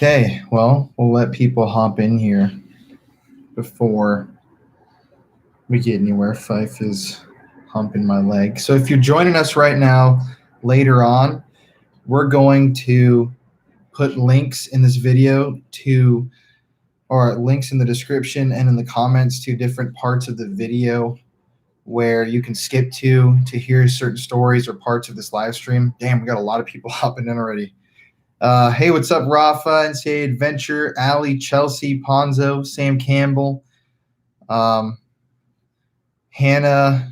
Okay, well, we'll let people hop in here before we get anywhere. Fife is humping my leg. So if you're joining us right now, later on, we're going to put links in this video to, or links in the description and in the comments to different parts of the video where you can skip to hear certain stories or parts of this live stream. Damn, we got a lot of people hopping in already. Hey, what's up, Rafa, NCAA Adventure, Ali, Chelsea, Ponzo, Sam Campbell, Hannah,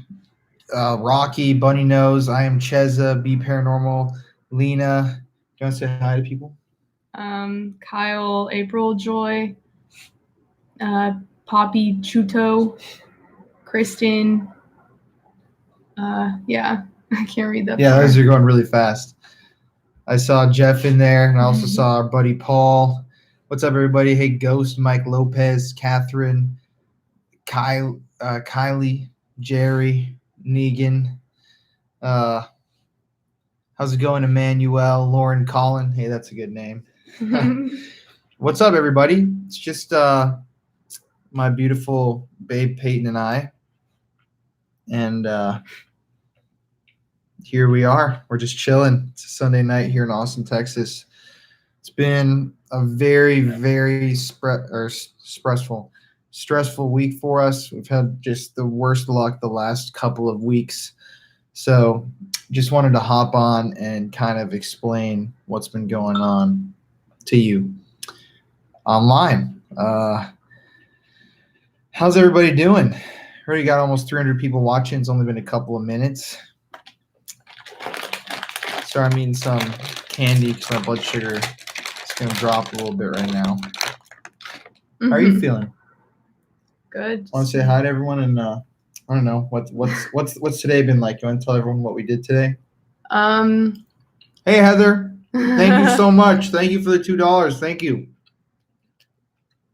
Rocky, Bunny Nose, I am Cheza, Be Paranormal, Lena. Do you want to say hi to people? Kyle, April, Joy, Poppy, Chuto, Kristen. Yeah, I can't read that. Yeah, those are going really fast. I saw Jeff in there, and I also saw our buddy Paul. What's up, everybody? Hey, Ghost, Mike Lopez, Catherine, Kylie, Jerry, Negan. How's it going, Emmanuel, Lauren, Colin? Hey, that's a good name. What's up, everybody? It's just my beautiful babe Peyton and I. And here we are. We're just chilling. It's a Sunday night here in Austin, Texas. It's been a very, very stressful week for us. We've had just the worst luck the last couple of weeks. So just wanted to hop on and kind of explain what's been going on to you online. How's everybody doing? Already got almost 300 people watching. It's only been a couple of minutes. Sorry, I'm eating some candy because my blood sugar is going to drop a little bit right now. How are you feeling? Good. Want to say hi to everyone? And I don't know what's today been like. You want to tell everyone what we did today? Hey, Heather. Thank you so much. Thank you for the $2. Thank you.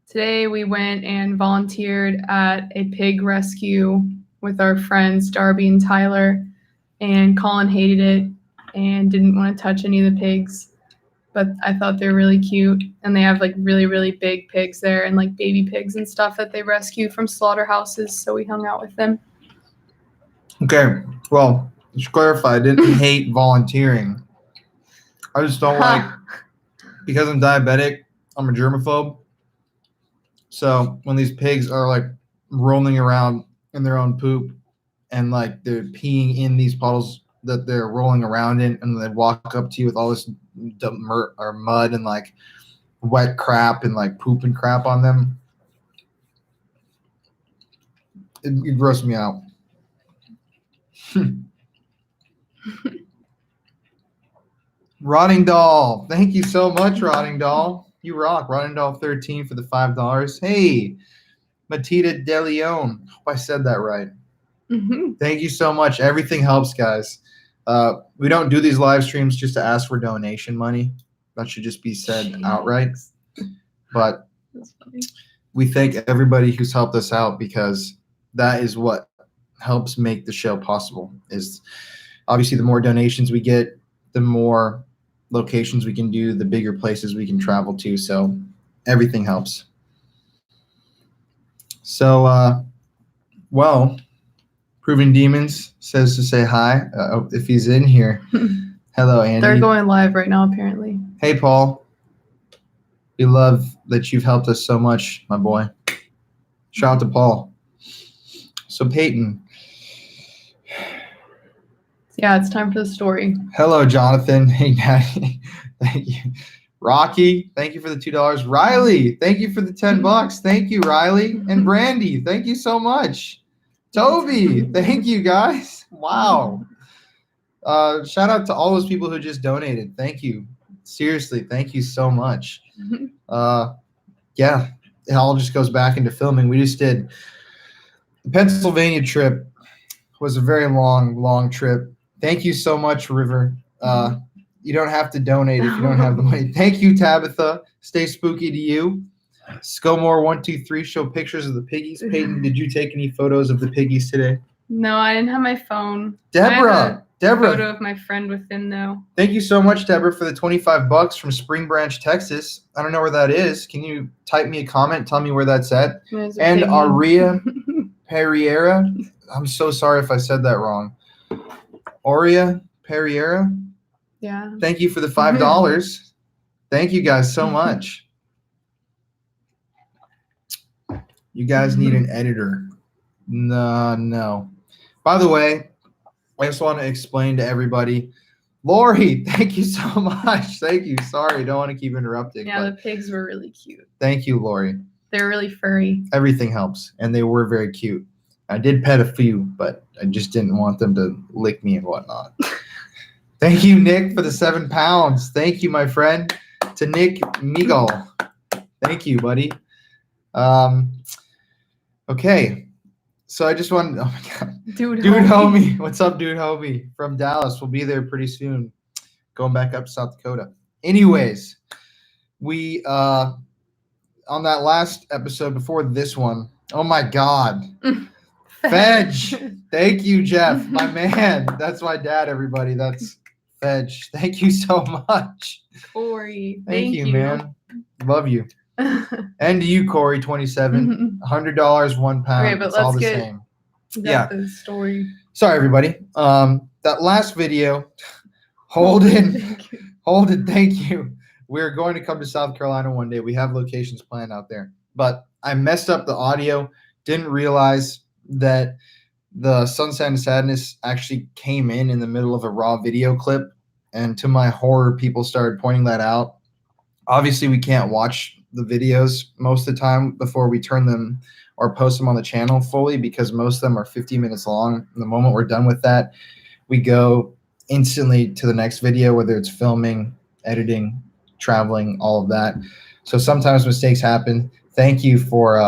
Today we went and volunteered at a pig rescue with our friends Darby and Tyler, and Colin hated it and didn't want to touch any of the pigs, but I thought they're really cute, and they have like really, really big pigs there and like baby pigs and stuff that they rescue from slaughterhouses, so we hung out with them. Okay, well, just clarify, I didn't hate volunteering. I just don't like, because I'm diabetic, I'm a germaphobe. So when these pigs are like rolling around in their own poop and like they're peeing in these puddles that they're rolling around in, and they walk up to you with all this mud and like wet crap and like poop and crap on them, it grosses me out. Rotting Doll, thank you so much, Rotting Doll. You rock. Rotting Doll 13 for the $5. Hey, Matita De Leon. Hope I said that right. Mm-hmm. Thank you so much. Everything helps, guys. We don't do these live streams just to ask for donation money. That should just be said outright. But we thank everybody who's helped us out, because that is what helps make the show possible. Is obviously the more donations we get, the more locations we can do, the bigger places we can travel to. So everything helps. So, well, Proving Demons says to say hi if he's in here. Hello, Andy. They're going live right now, apparently. Hey, Paul. We love that you've helped us so much, my boy. Shout out to Paul. So, Peyton. Yeah, it's time for the story. Hello, Jonathan. Hey, Daddy. Thank you. Rocky, thank you for the $2. Riley, thank you for the $10. Thank you, Riley. And Brandy, thank you so much. Toby, thank you, guys. Wow. Shout out to all those people who just donated. Thank you. Seriously, thank you so much. Yeah, it all just goes back into filming. We just did the Pennsylvania trip. Was a very long trip. Thank you so much, River. You don't have to donate if you don't have the money. Thank you, Tabitha. Stay spooky to you. Scomore123 show pictures of the piggies. Peyton, did you take any photos of the piggies today? No, I didn't have my phone. I have Deborah. a Deborah. photo of my friend with him though. Thank you so much, Deborah, for the $25 from Spring Branch, Texas. I don't know where that is. Can you type me a comment? Tell me where that's at. There's a And piggy. Aria Perriera. I'm so sorry if I said that wrong. Aurea Perriera. Yeah. Thank you for the $5. Thank you guys so much. You guys need an editor. No. By the way, I just want to explain to everybody. Lori, thank you so much. Thank you. Sorry, don't want to keep interrupting. Yeah, the But pigs were really cute. thank you, Lori. They're really furry. Everything helps, and they were very cute. I did pet a few, but I just didn't want them to lick me and whatnot. Thank you, Nick, for the £7. Thank you, my friend. To Nick Meagle. Thank you, buddy. Okay. So I just wanted, oh my God. Dude Homie. What's up, Dude Homie? From Dallas. We'll be there pretty soon. Going back up to South Dakota. Anyways, we, on that last episode before this one, oh my God. Fedge. Thank you, Jeff. My man. That's my dad, everybody. That's Fedge. Thank you so much. Corey. Thank you, man. Love you. And to you, Corey, 27. $100, £1. Okay, but it's all let's the get- same. Yeah. The story. Sorry, everybody. That last video, Holden, thank you. We're going to come to South Carolina one day. We have locations planned out there. But I messed up the audio. Didn't realize that the Sunset and Sadness actually came in the middle of a raw video clip. And to my horror, people started pointing that out. Obviously, we can't watch the videos most of the time before we turn them or post them on the channel fully because most of them are 50 minutes long. And the moment we're done with that, we go instantly to the next video, whether it's filming, editing, traveling, all of that. So sometimes mistakes happen. Thank you for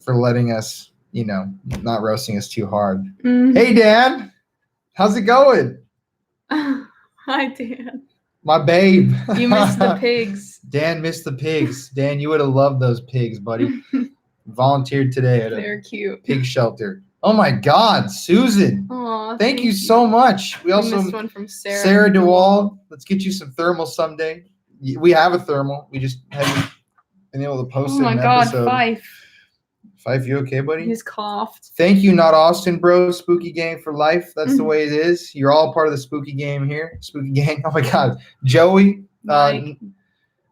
letting us, not roasting us too hard. Mhm. Hey, Dan, how's it going? Hi, Dan. My babe. You missed the pigs. Dan missed the pigs. Dan, you would have loved those pigs, buddy. Volunteered today at a They're cute. pig shelter. Oh my God, Susan. Aw, Thank you so much. We also missed one from Sarah. Sarah DeWald. Let's get you some thermal someday. We have a thermal. We just haven't been able to post Oh it my in an God, episode. Fife, you okay, buddy? He's coughed. Thank you, Not Austin, bro. Spooky Gang for life. That's the Mhm. way it is. You're all part of the Spooky Game here. Spooky Gang. Oh my God, Joey. Mike.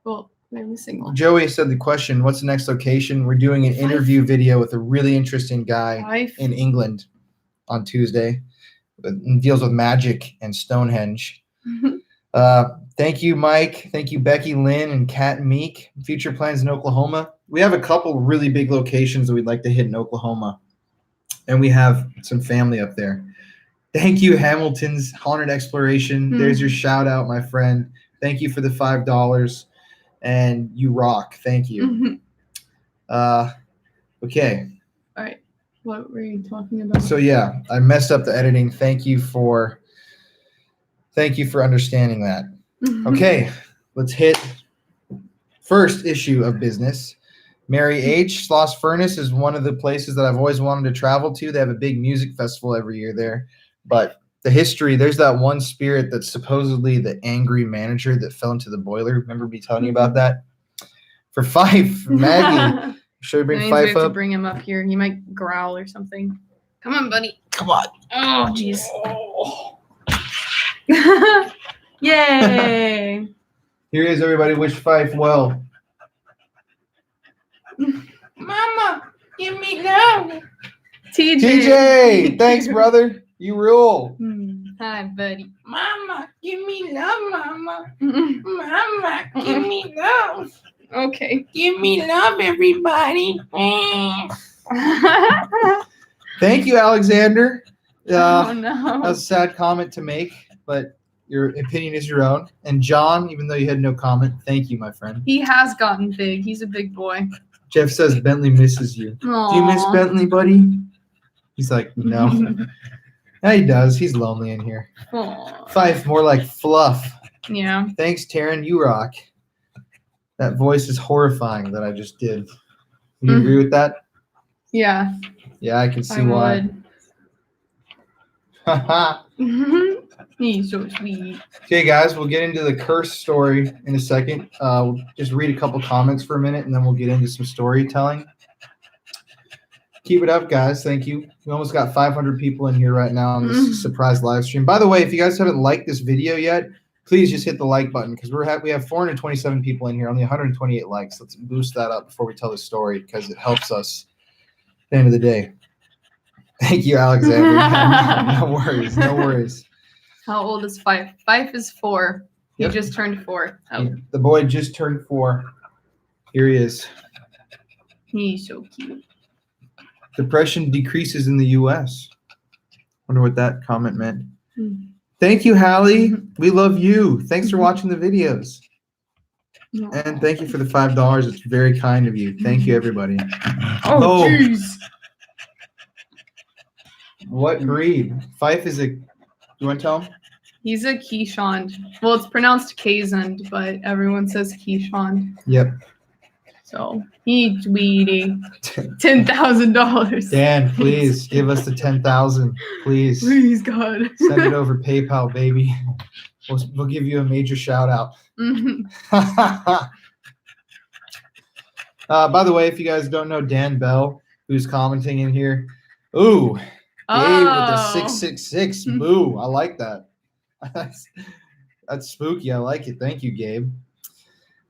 Well, they're missing one. Joey said the question, what's the next location? We're doing an interview video with a really interesting guy Fife. in England on Tuesday. It deals with magic and Stonehenge. Thank you, Mike. Thank you, Becky Lynn and Kat Meek. Future plans in Oklahoma. We have a couple really big locations that we'd like to hit in Oklahoma. And we have some family up there. Thank you, Hamilton's Haunted Exploration. There's your shout out, my friend. Thank you for the $5. And you rock. Thank you. Okay. All right. What were you talking about? So yeah, I messed up the editing. Thank you for understanding that. Okay, let's hit first issue of business. Mary H. Sloss Furnace is one of the places that I've always wanted to travel to. They have a big music festival every year there. But the history, there's that one spirit that's supposedly the angry manager that fell into the boiler. Remember me telling you about that? For Fife, Maggie. Should we That bring means we Fife have to up? bring him up here. He might growl or something. Come on, buddy. Come on. Oh, jeez. Yay. Here he is, everybody. Wish Fife well. Mama, give me love. TJ. TJ, thanks, brother. You rule. Hi, buddy. Mama, give me love, Mama. Mama, give me love. Okay. Give me love, everybody. Thank you, Alexander. Oh, That no. was a sad comment to make, but your opinion is your own. And John, even though you had no comment, thank you, my friend. He has gotten big. He's a big boy. Jeff says Bentley misses you. Do you miss Bentley, buddy? He's like, no. Yeah, he does. He's lonely in here. Fife, more like fluff. Yeah. Thanks, Taryn. You rock. That voice is horrifying that I just did. You agree with that? Yeah. Yeah, I can see I why. would. He's so sweet. Okay, guys, we'll get into the curse story in a second. We'll just read a couple comments for a minute, and then we'll get into some storytelling. Keep it up, guys. Thank you. We almost got 500 people in here right now on this surprise live stream. By the way, if you guys haven't liked this video yet, please just hit the like button because we have 427 people in here, only 128 likes. Let's boost that up before we tell the story because it helps us at the end of the day. Thank you, Alexander. No worries. No worries. How old is Fife? Fife is 4. He Yep. just turned 4. Oh, The boy just turned 4. Here he is. he's so cute. Depression decreases in the U.S. Wonder what that comment meant. Hmm. Thank you, Hallie. We love you. Thanks for watching the videos. And thank you for the $5. It's very kind of you. Thank you, everybody. Oh, jeez. What breed? Fife is a... You want to tell him? He's a Keeshond. Well, it's pronounced Kazund, but everyone says Keeshond. Yep. So he's weedy. $10,000. Dan, please give us the 10,000. Please. Please, God. Send it over PayPal, baby. We'll give you a major shout out. Mhm. By the way, if you guys don't know Dan Bell, who's commenting in here, ooh, Gabe with the 666. Boo. I like that. That's spooky. I like it. Thank you, Gabe.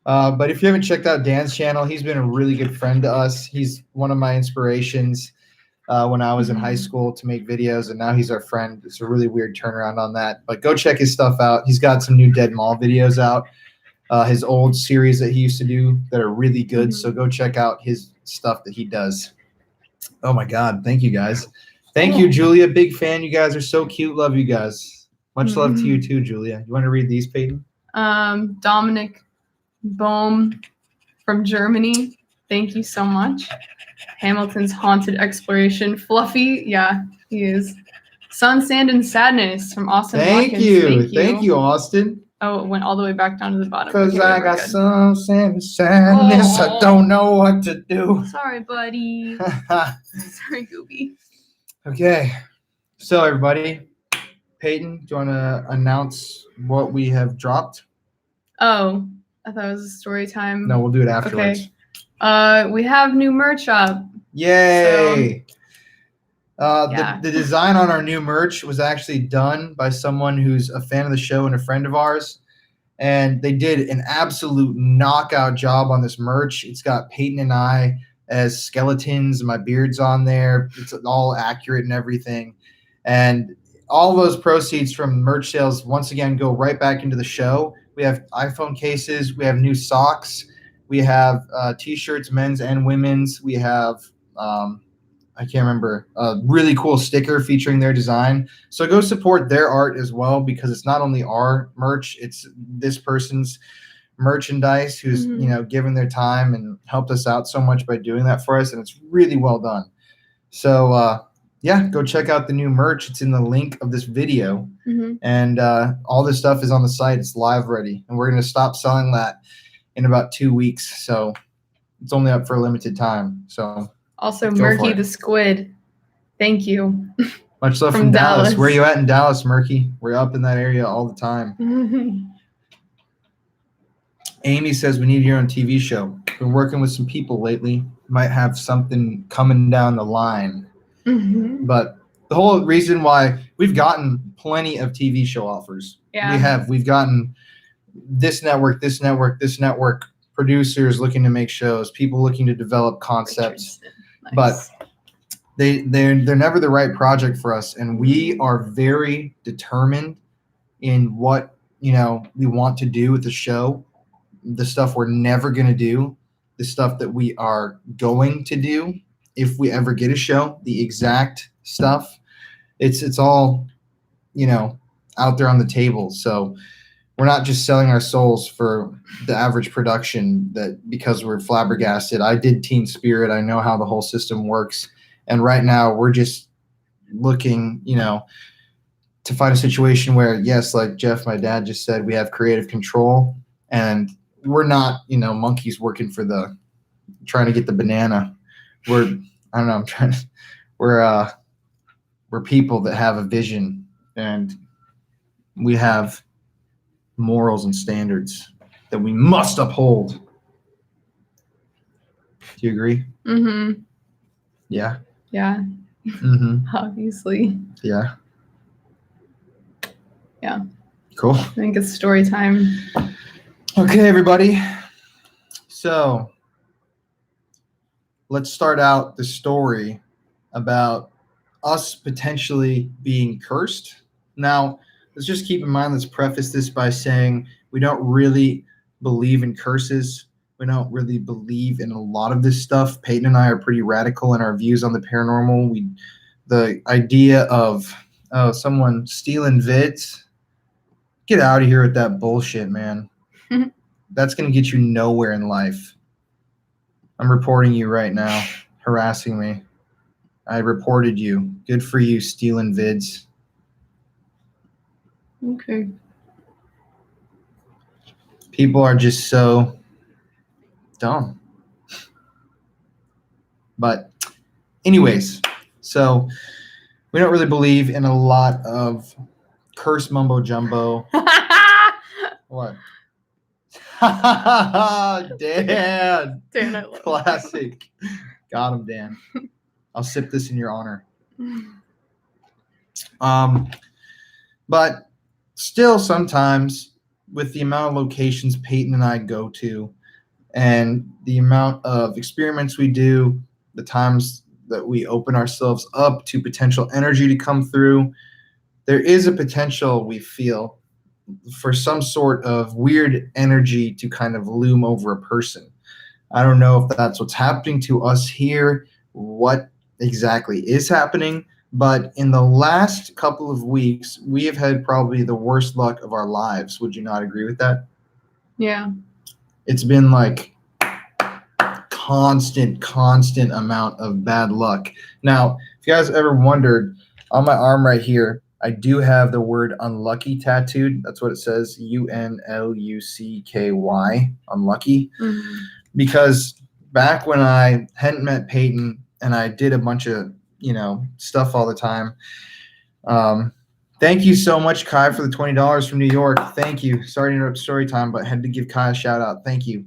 But if you haven't checked out Dan's channel, he's been a really good friend to us. He's one of my inspirations when I was in high school to make videos, and now he's our friend. It's a really weird turnaround on that. But go check his stuff out. He's got some new Dead Mall videos out. His old series that he used to do that are really good. So go check out his stuff that he does. Oh, my God. Thank you, guys. Thank you, Julia. Big fan. You guys are so cute. Love you guys. Much love to you too, Julia. You want to read these, Peyton? Dominic Bohm from Germany. Thank you so much. Hamilton's Haunted Exploration. Fluffy. Yeah, he is. Sun, Sand, and Sadness from Austin Thank Watkins. you. Thank you, Austin. Oh, it went all the way back down to the bottom. Because Okay, I we're got good. some sadness. I Oh. don't know what to do. Sorry, buddy. Sorry, Gooby. Okay. So, everybody, Peyton, do you want to announce what we have dropped? Oh, I thought it was a story time. No, we'll do it afterwards. We have new merch up. Yay. Yeah. The design on our new merch was actually done by someone who's a fan of the show and a friend of ours. And they did an absolute knockout job on this merch. It's got Peyton and I as skeletons, and my beard's on there. It's all accurate and everything. And all those proceeds from merch sales, once again, go right back into the show. We have iPhone cases. We have new socks. We have T-shirts, men's and women's. We have, I can't remember, a really cool sticker featuring their design. So go support their art as well, because it's not only our merch, it's this person's merchandise who's given their time and helped us out so much by doing that for us, and it's really well done. So yeah, go check out the new merch. It's in the link of this video. And all this stuff is on the site. It's live ready, and we're going to stop selling that in about 2 weeks. So it's only up for a limited time. So Also, Go for Murky it. the Squid. Thank you. much love From from Dallas. Dallas. Where are you at in Dallas, Murky? We're up in that area all the time. Amy says we need your own TV show. Been working with some people lately. Might have something coming down the line. But the whole reason why we've gotten plenty of TV show offers. Yeah. We've gotten this network, producers looking to make shows, people looking to develop concepts, Nice. but they're never the right project for us. And we are very determined in what, we want to do with the show, the stuff we're never going to do, the stuff that we are going to do. If we ever get a show, the exact stuff, it's all, out there on the table. So we're not just selling our souls for the average production because we're flabbergasted. I did Teen Spirit. I know how the whole system works. And right now we're just looking, to find a situation where, yes, like Jeff, my dad, just said, we have creative control, and we're not, monkeys working for trying to get the banana. We're people that have a vision and we have morals and standards that we must uphold. Do you agree? Mm-hmm. Yeah. Yeah, Mm-hmm. obviously. Yeah. Yeah. Cool. I think it's story time. Okay, everybody. So let's start out the story about us potentially being cursed. Now, let's just keep in mind, let's preface this by saying we don't really believe in curses. We don't really believe in a lot of this stuff. Peyton and I are pretty radical in our views on the paranormal. The idea of someone stealing vids, get out of here with that bullshit, man. That's going to get you nowhere in life. I'm reporting you right now, harassing me. I reported you. Good for you, stealing vids. Okay. People are just so dumb. But anyways, so we don't really believe in a lot of curse mumbo jumbo. What? Dan. Dan, I love Classic. Got him, Dan. I'll sip this in your honor. But still sometimes with the amount of locations Peyton and I go to and the amount of experiments we do, the times that we open ourselves up to potential energy to come through, there is a potential, we feel, for some sort of weird energy to kind of loom over a person. I don't know if that's what's happening to us here, what exactly is happening, but in the last couple of weeks, we have had probably the worst luck of our lives. Would you not agree with that? Yeah. It's been like constant amount of bad luck. Now, if you guys ever wondered, on my arm right here, I do have the word unlucky tattooed. That's what it says, UNLUCKY, unlucky. Mm-hmm. Because back when I hadn't met Peyton and I did a bunch of, stuff all the time. Thank you so much, Kai, for the $20 from New York. Thank you. Sorry to interrupt story time, but had to give Kai a shout out. Thank you.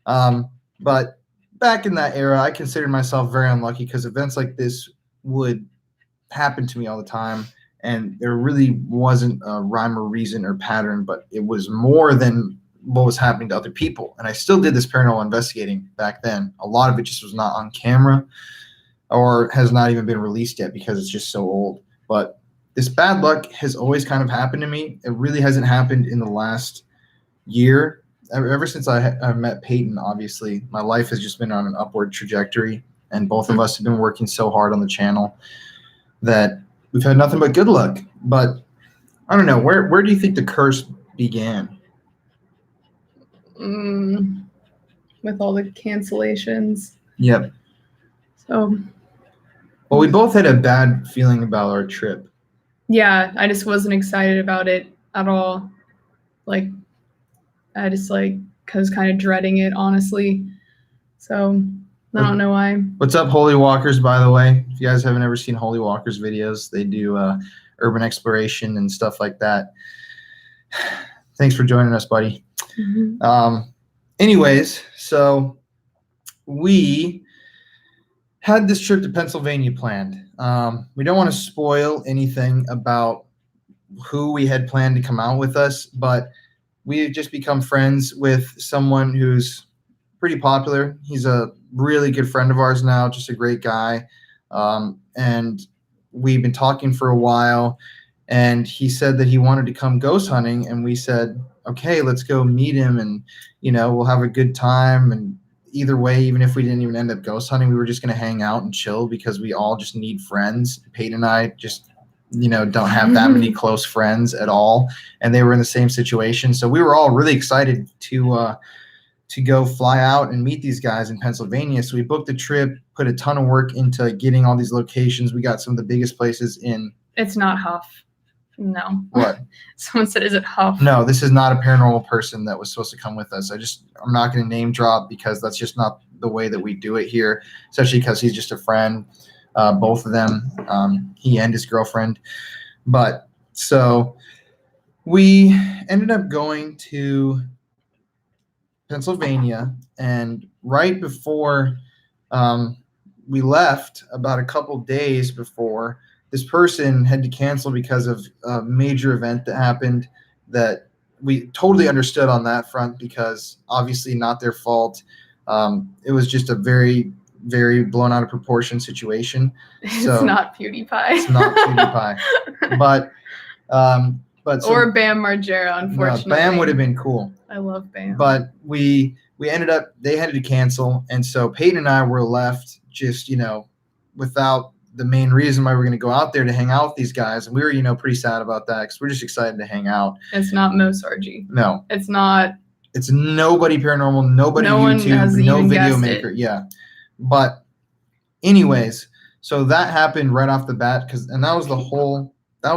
But back in that era, I considered myself very unlucky because events like this would happen to me all the time. And there really wasn't a rhyme or reason or pattern, but it was more than what was happening to other people. And I still did this paranormal investigating back then. A lot of it just was not on camera or has not even been released yet because it's just so old. But this bad luck has always kind of happened to me. It really hasn't happened in the last year. Ever since I met Peyton, obviously, my life has just been on an upward trajectory. And both of us have been working so hard on the channel that we've had nothing but good luck. But I don't know. Where do you think the curse began? With all the cancellations. Yep. So. Well, we both had a bad feeling about our trip. Yeah, I just wasn't excited about it at all. Like, I just was kind of dreading it, honestly. So I don't know why. What's up, Holy Walkers, by the way? If you guys haven't ever seen Holy Walkers videos, they do urban exploration and stuff like that. Thanks for joining us, buddy. Mm-hmm. Anyways, so we had this trip to Pennsylvania planned. We don't want to spoil anything about who we had planned to come out with us, but we had just become friends with someone who's pretty popular. He's a really good friend of ours now, just a great guy. And we've been talking for a while, and he said that he wanted to come ghost hunting, and we said, okay, let's go meet him, and we'll have a good time. And either way, even if we didn't even end up ghost hunting, we were just going to hang out and chill because we all just need friends. Peyton and I just don't have that many close friends at all, and they were in the same situation. So we were all really excited to go fly out and meet these guys in Pennsylvania. So we booked a trip, put a ton of work into getting all these locations. We got some of the biggest places in. It's not Huff. No. What? Someone said, is it Huff? No, this is not a paranormal person that was supposed to come with us. I'm not going to name drop because that's just not the way that we do it here, especially because he's just a friend, both of them, he and his girlfriend. But So we ended up going to Pennsylvania, and right before we left, about a couple days before, this person had to cancel because of a major event that happened that we totally understood on that front, because obviously not their fault. It was just a very, very blown out of proportion situation. It's So- not PewDiePie. It's not PewDiePie. But so, Or Bam Margera, no, unfortunately. Bam would have been cool. I love Bam. But we ended up, they had to cancel, and so Peyton and I were left just, without the main reason why we're going to go out there to hang out with these guys, and we were pretty sad about that because we're just excited to hang out. It's not Mo Sargi. No, It's not. it's nobody paranormal, nobody No one YouTube, has no even video guessed maker. Yeah, but anyways, so that happened right off the bat, and that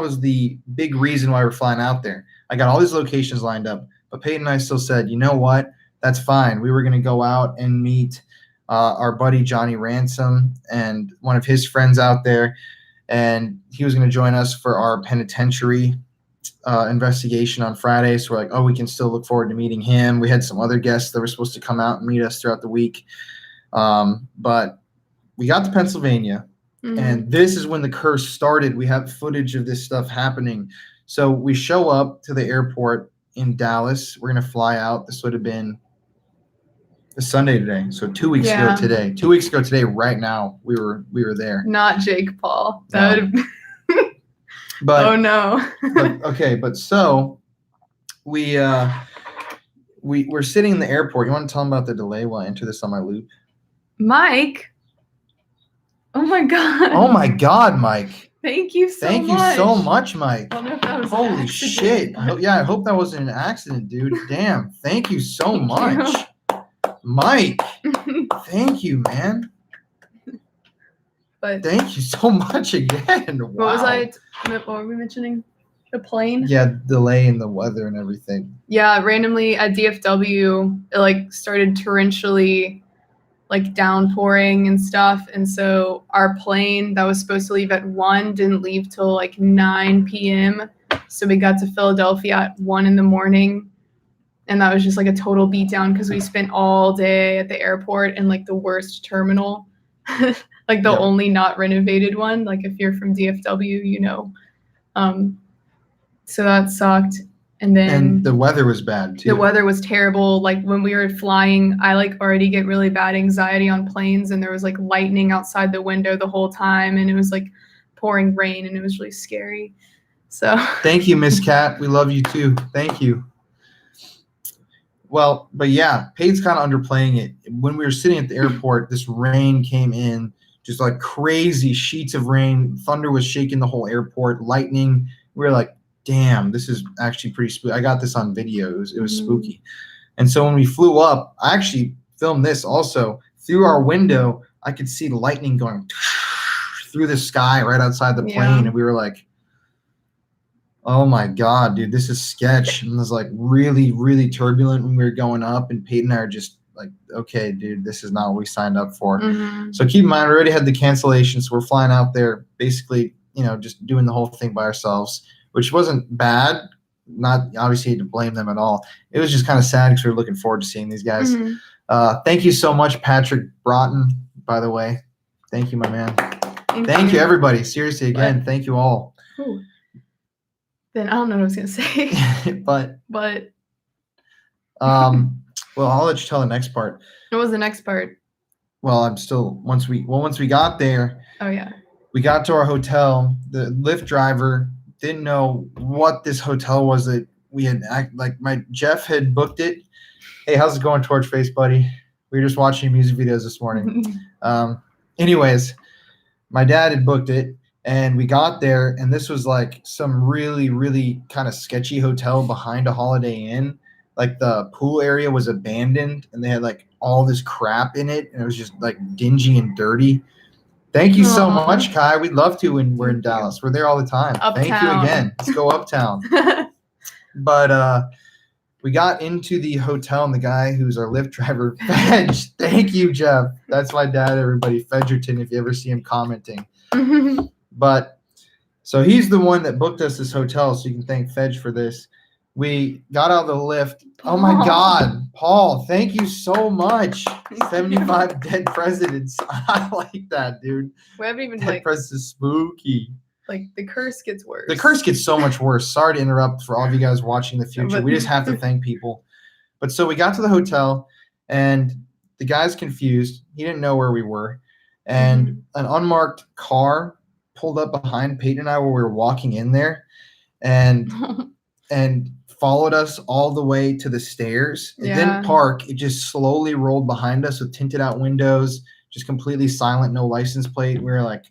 was the big reason why we're flying out there. I got all these locations lined up, but Peyton and I still said, you know what? That's fine. We were going to go out and meet our buddy Johnny Ransom and one of his friends out there, and he was going to join us for our penitentiary investigation on Friday. So we're like, oh, we can still look forward to meeting him. We had some other guests that were supposed to come out and meet us throughout the week, but we got to Pennsylvania. Mhm. And this is when the curse started. We have footage of this stuff happening. So we show up to the airport in Dallas. We're going to fly out. This would have been the Sunday today. So 2 weeks ago Yeah. today. 2 weeks ago today, right now, we were there. Not Jake Paul. No. That would have. But, Oh no. but so we're sitting in the airport. You want to tell them about the delay while I enter this on my loop? Mike. Oh my God. Oh my God, Mike. Thank you so Thank much. you so much, Mike. I don't know if that was an Holy accident, shit. but- Yeah, I hope that wasn't an accident, dude. Damn. Thank you so Thank much. Mike, thank you, man. But Thank you so much again. Wow. what were we mentioning? The plane? Yeah, delay in the weather and everything. Yeah, randomly at DFW, it started torrentially downpouring and stuff. And so our plane that was supposed to leave at 1 didn't leave till 9 p.m. So we got to Philadelphia at 1 in the morning. And that was just a total beatdown because we spent all day at the airport in the worst terminal, the Yeah. only not renovated one. If you're from DFW, you know. So that sucked. And then And the weather was bad too. the weather was terrible. When we were flying, I already get really bad anxiety on planes, and there was lightning outside the window the whole time, and it was pouring rain, and it was really scary. So Thank you, Miss Cat. We love you too. Thank you. Well, but yeah, Peyton's kind of underplaying it. When we were sitting at the airport, this rain came in, just crazy sheets of rain. Thunder was shaking the whole airport, lightning. We were like, damn, this is actually pretty spooky. I got this on video. It was Mhm. spooky. And so when we flew up, I actually filmed this also. Through our window, I could see lightning going through the sky right outside the plane. Yeah. And we were like, oh my God, dude, this is sketch. And it was really, really turbulent when we were going up. And Peyton and I are just okay, dude, this is not what we signed up for. Mhm. So keep in mind, we already had the cancellation. So we're flying out there basically, just doing the whole thing by ourselves, which wasn't bad. Not obviously to blame them at all. It was just kind of sad because we were looking forward to seeing these guys. Mhm. Thank you so much, Patrick Broughton, by the way. Thank you, my man. Thank you, everybody. Seriously, again, thank you all. Ooh. Then I don't know what I was gonna say, But but well, I'll let you tell the next part. what was the next part? Well, once we got there, Oh yeah. we got to our hotel. The Lyft driver didn't know what this hotel was that we had Jeff had booked it. Hey, how's it going, Torch Face, buddy? We were just watching music videos this morning. Anyways, my dad had booked it, and we got there, and this was some really, really kind of sketchy hotel behind a Holiday Inn. The pool area was abandoned, and they had all this crap in it, and it was just dingy and dirty. Thank you so Aw. much, Kai. We'd love to when we're in Thank you. Dallas. We're there all the time. Thank you Uptown. again. Let's go uptown. But we got into the hotel, and the guy who's our Lyft driver, Fedge. Thank you, Jeff. That's my dad, everybody. Fedgerton, if you ever see him commenting. But So he's the one that booked us this hotel, so you can thank Fedge for this. We got out of the lift. Oh my Paul. God, Paul, thank you so much. 75 dead presidents. I like that, dude. We haven't even Dead like presidents, spooky. the curse gets worse. The curse gets so much worse. Sorry to interrupt for all of you guys watching the future. But- We just have to thank people. But so we got to the hotel, and the guy's confused. He didn't know where we were. And an unmarked car pulled up behind Peyton and I while we were walking in there and followed us all the way to the stairs. It Yeah. didn't park. It just slowly rolled behind us with tinted out windows, just completely silent, no license plate. We were like,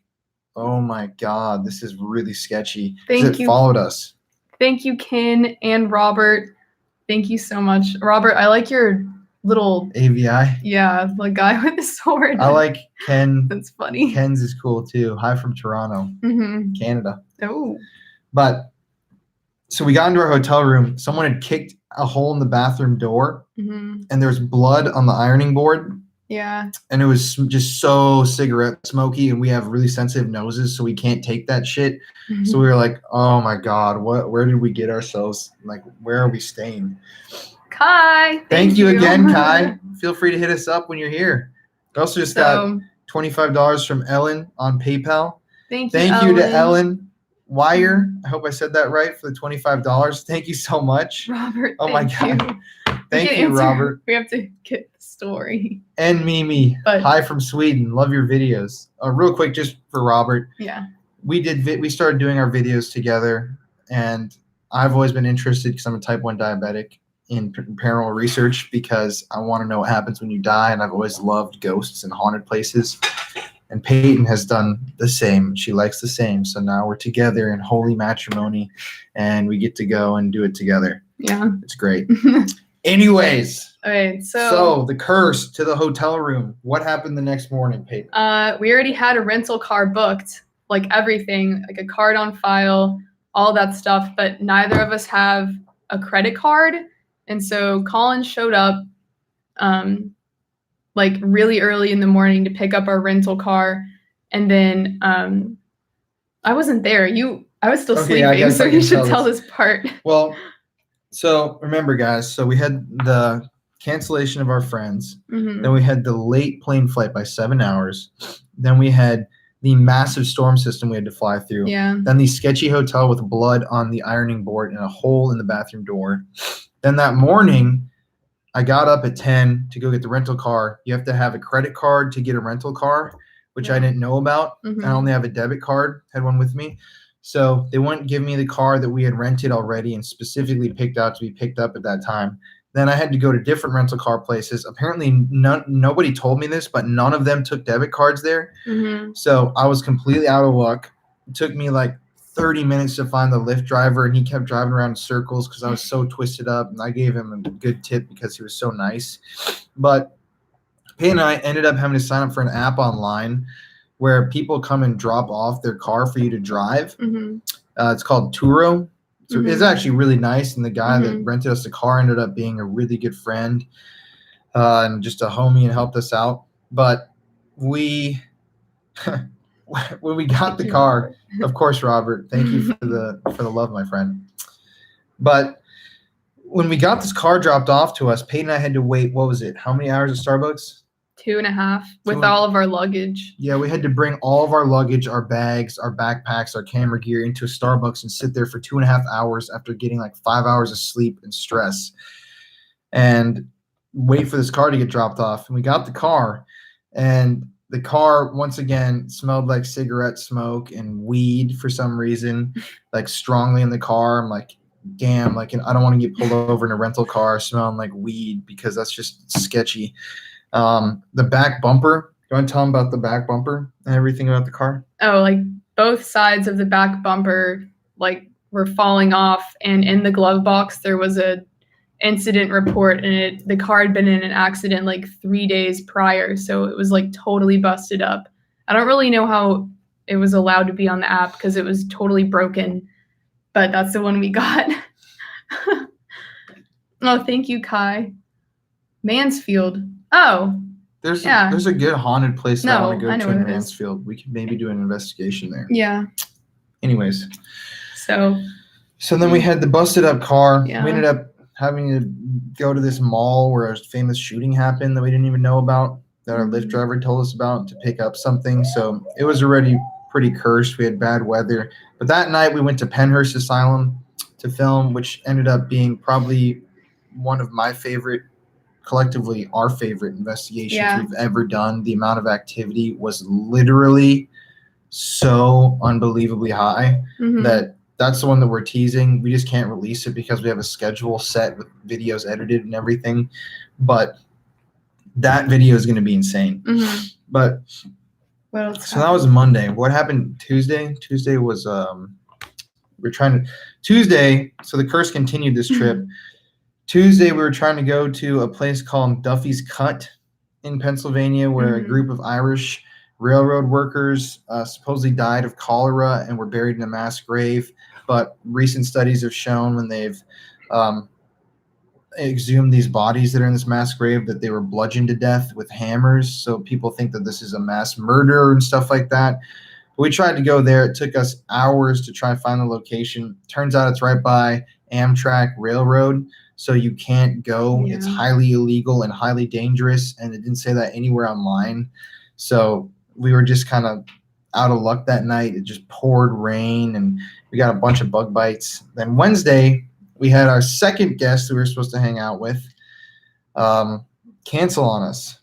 oh my God, this is really sketchy. 'Cause Thank it you. followed us. Thank you, Ken and Robert. Thank you so much. Robert, I like your little, AVI. yeah, the guy with the sword. I like Ken. That's funny. Ken's is cool too. Hi from Toronto, Mm-hmm. Canada. Oh. But so we got into our hotel room. Someone had kicked a hole in the bathroom door, Mm-hmm. and there's blood on the ironing board. Yeah. And it was just so cigarette smoky, and we have really sensitive noses, so we can't take that shit. So we were like, oh my God, where did we get ourselves? Like, where are we staying? Kai. Thank you again, Kai. Feel free to hit us up when you're here. We also just got So, $25 from Ellen on PayPal. thank you, Thank you to Ellen Wire. I hope I said that right for the $25. Thank you so much. Robert. Oh my thank God. you. Thank can't you, answer. Robert. We have to get the story. And Mimi. But- Hi from Sweden. Love your videos. Real quick, just for Robert. Yeah. We started doing our videos together, and I've always been interested because I'm a type 1 diabetic in paranormal research because I want to know what happens when you die, and I've always loved ghosts and haunted places. And Peyton has done the same. She likes the same. So now we're together in holy matrimony, and we get to go and do it together. Yeah. It's great. Anyways, Okay. so the curse to the hotel room. What happened the next morning, Peyton? We already had a rental car booked, like everything, like a card on file, all that stuff, but neither of us have a credit card. And so Colin showed up like really early in the morning to pick up our rental car. And then I wasn't there. I was still Okay, I sleeping, guess so I you can should tell tell this part. Well, so remember, guys, so we had the cancellation of our friends. Mhm. Then we had the late plane flight by 7 hours. Then we had the massive storm system we had to fly through. Yeah. Then the sketchy hotel with blood on the ironing board and a hole in the bathroom door. Then that morning, I got up at 10 to go get the rental car. You have to have a credit card to get a rental car, which I Yeah. didn't know about. Mhm. I only have a debit card, had one with me. So they wouldn't give me the car that we had rented already and specifically picked out to be picked up at that time. Then I had to go to different rental car places. Apparently, nobody told me this, but none of them took debit cards there. Mhm. So I was completely out of luck. It took me like 30 minutes to find the Lyft driver, and he kept driving around in circles because I was so twisted up. And I gave him a good tip because he was so nice. But Peyton and I ended up having to sign up for an app online where people come and drop off their car for you to drive. Mhm. It's called Turo. So it's Mhm. actually really nice. And the guy that Mhm. rented us the car ended up being a really good friend and just a homie and helped us out. But we, when we got Thank the you, car, Robert. of course, Robert, thank you for the love, my friend. But when we got this car dropped off to us, Peyton and I had to wait, what was it? How many hours at Starbucks? 2.5 with 2.5. all of our luggage. Yeah, we had to bring all of our luggage, our bags, our backpacks, our camera gear into a Starbucks and sit there for 2.5 hours after getting like 5 hours of sleep and stress and wait for this car to get dropped off. And we got the car, and the car once again smelled like cigarette smoke and weed for some reason, like strongly in the car. I'm like, damn, like I don't want to get pulled over in a rental car smelling like weed because that's just sketchy. The back bumper. You want to tell them about the back bumper and everything about the car? Oh, like both sides of the back bumper like were falling off, and in the glove box there was a incident report, and the car had been in an accident like 3 days prior, so it was like totally busted up. I don't really know how it was allowed to be on the app because it was totally broken, but that's the one we got. Oh, thank you, Kai. Mansfield. Oh, There's Yeah. there's a good haunted place that I No, want to go I know to in what it is. Mansfield. We could maybe do an investigation there. yeah. Anyways, So so then we had the busted up car. Yeah. We ended up having to go to this mall where a famous shooting happened that we didn't even know about, that our Lyft driver told us about, to pick up something. So it was already pretty cursed. We had bad weather. But that night we went to Penhurst Asylum to film, which ended up being probably one of my favorite, collectively our favorite investigations Yeah. we've ever done. The amount of activity was literally so unbelievably high mhm. that's the one that we're teasing. We just can't release it because we have a schedule set with videos edited and everything. But that video is going to be insane. Mhm. But What else? so that was Monday. What happened Tuesday? Tuesday was Tuesday. So the curse continued this trip. Tuesday we were trying to go to a place called Duffy's Cut in Pennsylvania, where a group of Irish railroad workers supposedly died of cholera and were buried in a mass grave. But recent studies have shown when they've exhumed these bodies that are in this mass grave that they were bludgeoned to death with hammers. So people think that this is a mass murder and stuff like that. But we tried to go there. It took us hours to try and find the location. Turns out it's right by Amtrak Railroad, so you can't go. Yeah. It's highly illegal and highly dangerous, and it didn't say that anywhere online. So we were just kind of out of luck that night. It just poured rain, and we got a bunch of bug bites. Then Wednesday, we had our second guest that we were supposed to hang out with cancel on us.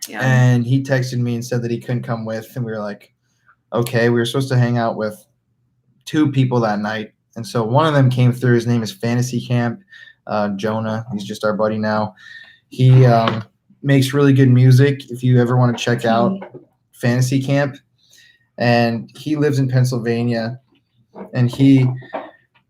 Yeah. And he texted me and said that he couldn't come with, and we were like, okay. We were supposed to hang out with two people that night, and so one of them came through. His name is Fantasy Camp. Jonah, he's just our buddy now. He makes really good music. If you ever want to check out Fantasy Camp, and he lives in Pennsylvania, and he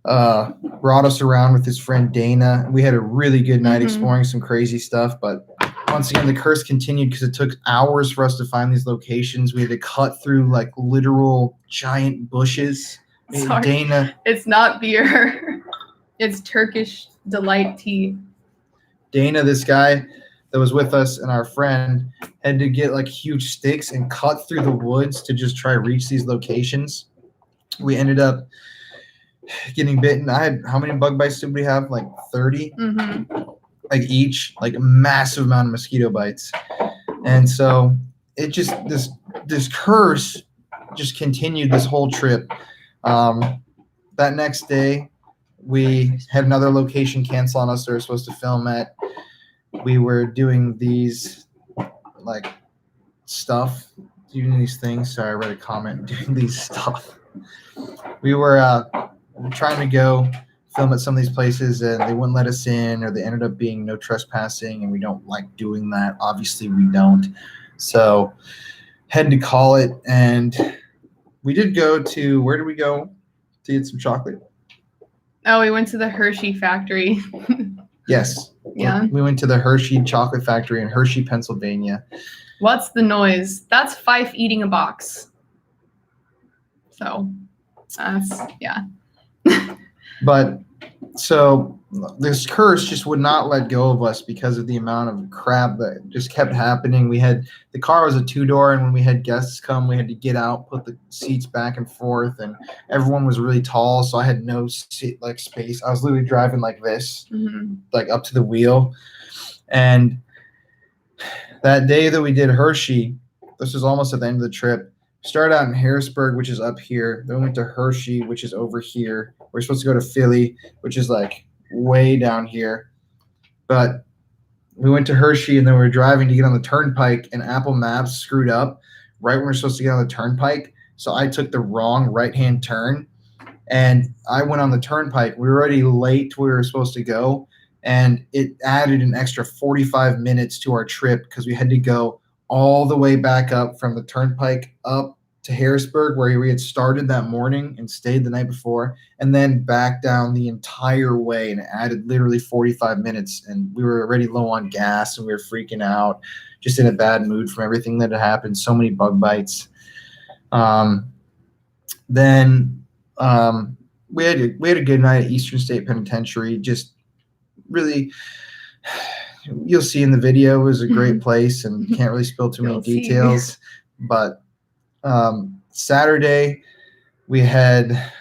brought us around with his friend Dana. We had a really good night exploring some crazy stuff, but once again, the curse continued because it took hours for us to find these locations. We had to cut through like literal giant bushes. Sorry. Dana, It's not beer. It's Turkish delight tea. Dana, this guy that was with us and our friend, had to get like huge sticks and cut through the woods to just try to reach these locations. We ended up getting bitten. How many bug bites did we have? Like 30? Like each, like a massive amount of mosquito bites. And so it just, this curse just continued this whole trip. That next day, we had another location cancel on us that we were supposed to film at. We were doing these like stuff, doing these things. Sorry, I read a comment. Doing these stuff. We were trying to go film at some of these places, and they wouldn't let us in, or they ended up being no trespassing, and we don't like doing that. Obviously, we don't. So had to call it, and we did go to, where did we go to get some chocolate? Oh, we went to the Hershey factory. Yes. Yeah. We went to the Hershey Chocolate Factory in Hershey, Pennsylvania. What's the noise? That's Fife eating a box. So that's, yeah. But so this curse just would not let go of us because of the amount of crap that just kept happening. The car was a 2-door, and when we had guests come, we had to get out, put the seats back and forth, and everyone was really tall, so I had no seat like space. I was literally driving like this, like up to the wheel. And that day that we did Hershey, this was almost at the end of the trip. Started out in Harrisburg, which is up here. Then we went to Hershey, which is over here. We're supposed to go to Philly, which is like way down here. But we went to Hershey, and then we were driving to get on the turnpike, and Apple Maps screwed up right when we were supposed to get on the turnpike. So I took the wrong right-hand turn, and I went on the turnpike. We were already late to where we were supposed to go, and it added an extra 45 minutes to our trip because we had to go all the way back up from the turnpike up to Harrisburg, where we had started that morning and stayed the night before, and then back down the entire way, and it added literally 45 minutes. And we were already low on gas, and we were freaking out, just in a bad mood from everything that had happened. So many bug bites. Then we had a good night at Eastern State Penitentiary. Just really, you'll see in the video, it was a great place, and can't really spill too many details. But Saturday, We had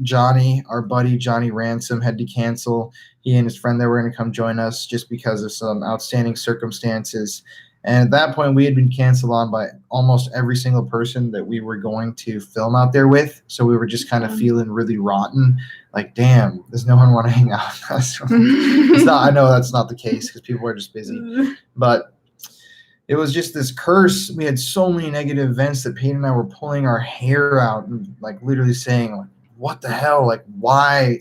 Johnny, our buddy Johnny Ransom, had to cancel. He and his friend that were going to come join us just because of some outstanding circumstances. And at that point, we had been canceled on by almost every single person that we were going to film out there with. So we were just kind of feeling really rotten. Like, damn, does no one want to hang out with us? It's not. I know that's not the case because people are just busy. But it was just this curse. We had so many negative events that Peyton and I were pulling our hair out and like literally saying, like, what the hell? Like, why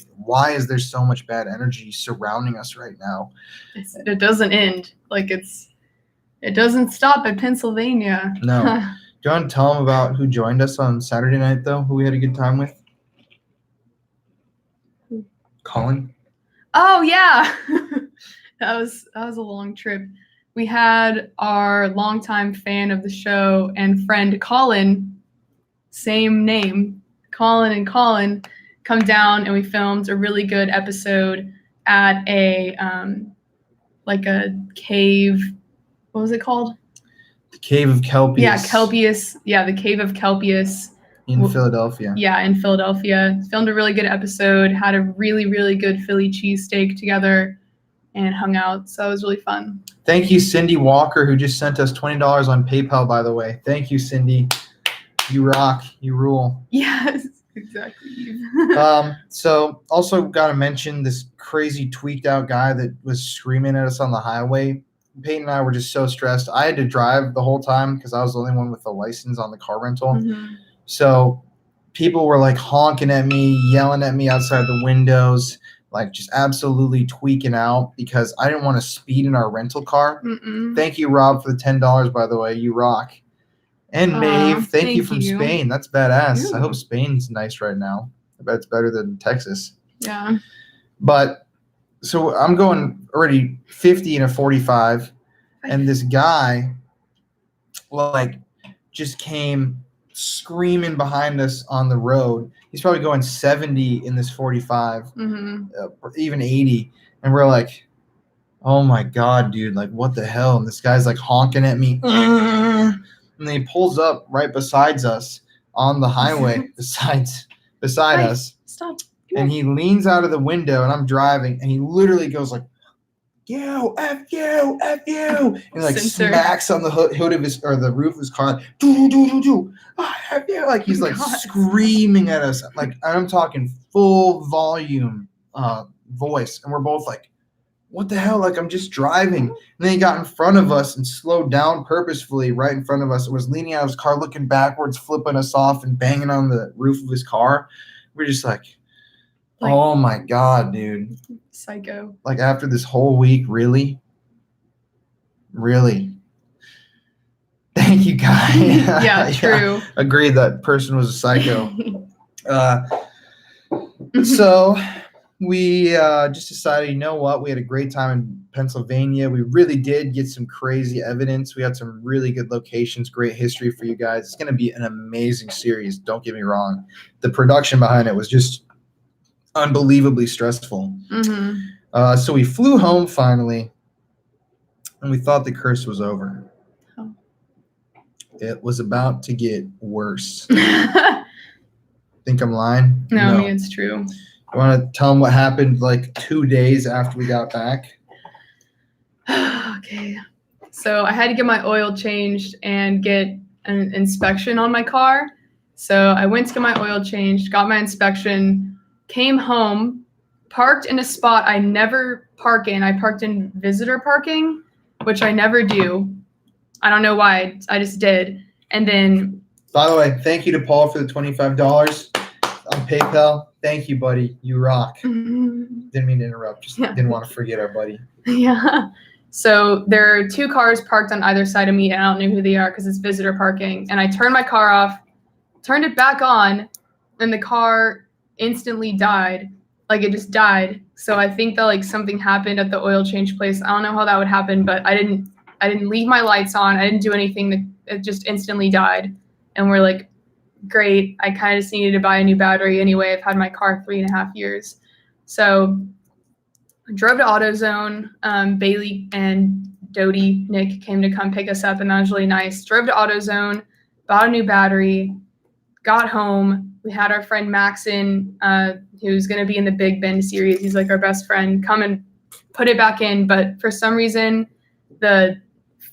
is there so much bad energy surrounding us right now? It doesn't end. Like it doesn't stop at Pennsylvania. No. Do you want to tell them about who joined us on Saturday night, though, who we had a good time with? Colin? Oh, yeah. That was a long trip. We had our longtime fan of the show and friend Colin, same name, Colin and Colin, come down and we filmed a really good episode at a like a cave. What was it called? The Cave of Kelpius. Yeah, Kelpius. Yeah, the Cave of Kelpius. In Philadelphia. Yeah, in Philadelphia. Filmed a really good episode, had a really, really good Philly cheesesteak together, and hung out. So it was really fun. Thank you, Cindy Walker, who just sent us $20 on PayPal, by the way. Thank you, Cindy. You rock. You rule. Yes, exactly. So also got to mention this crazy tweaked out guy that was screaming at us on the highway. Peyton and I were just so stressed. I had to drive the whole time because I was the only one with the license on the car rental. Mm-hmm. So people were like honking at me, yelling at me outside the windows, like just absolutely tweaking out because I didn't want to speed in our rental car. Mm-mm. Thank you, Rob, for the $10, by the way. You rock. And Maeve, thank you from Spain. That's badass. Ooh. I hope Spain's nice right now. I bet it's better than Texas. Yeah. But so I'm going already 50 and a 45, and this guy like just came screaming behind us on the road. He's probably going 70 in this 45, or even 80, and we're like, oh my god, dude, like what the hell? And this guy's like honking at me, and then he pulls up right beside us on the highway, beside us. Stop. And he leans out of the window, and I'm driving, and he literally goes like, "You, F you, F you," and like smacks on the hood of his or the roof of his car, do, F you, like he's like screaming at us, like I'm talking full volume voice, and we're both like, "What the hell?" Like I'm just driving, and then he got in front of us and slowed down purposefully right in front of us, and was leaning out of his car, looking backwards, flipping us off, and banging on the roof of his car. We're just like, oh my god, dude. Psycho. Like after this whole week, really? Really? Thank you, guy. Yeah, true. Agreed that person was a psycho. So we just decided, you know what? We had a great time in Pennsylvania. We really did get some crazy evidence. We had some really good locations, great history for you guys. It's going to be an amazing series. Don't get me wrong. The production behind it was just unbelievably stressful. So we flew home finally, and we thought the curse was over. Oh. It was about to get worse. Think I'm lying? No, it's true. You want to tell them what happened like 2 days after we got back? Okay. So I had to get my oil changed and get an inspection on my car. So I went to get my oil changed, got my inspection, came home, parked in a spot I never park in. I parked in visitor parking, which I never do. I don't know why. I just did. And then... By the way, thank you to Paul for the $25 on PayPal. Thank you, buddy. You rock. Didn't mean to interrupt. Just didn't want to forget our buddy. Yeah. So there are two cars parked on either side of me, and I don't know who they are because it's visitor parking. And I turned my car off, turned it back on, and the car instantly died. Like it just died. So I think that like something happened at the oil change place. I don't know how that would happen, but I didn't leave my lights on. I didn't do anything. It just instantly died. And we're like, great. I kind of just needed to buy a new battery anyway. I've had my car 3.5 years. So I drove to AutoZone. Bailey and Dodie, Nick, came to come pick us up, and that was really nice. Drove to AutoZone, bought a new battery, got home, we had our friend Maxon, who's going to be in the Big Bend series. He's like our best friend. Come and put it back in. But for some reason, the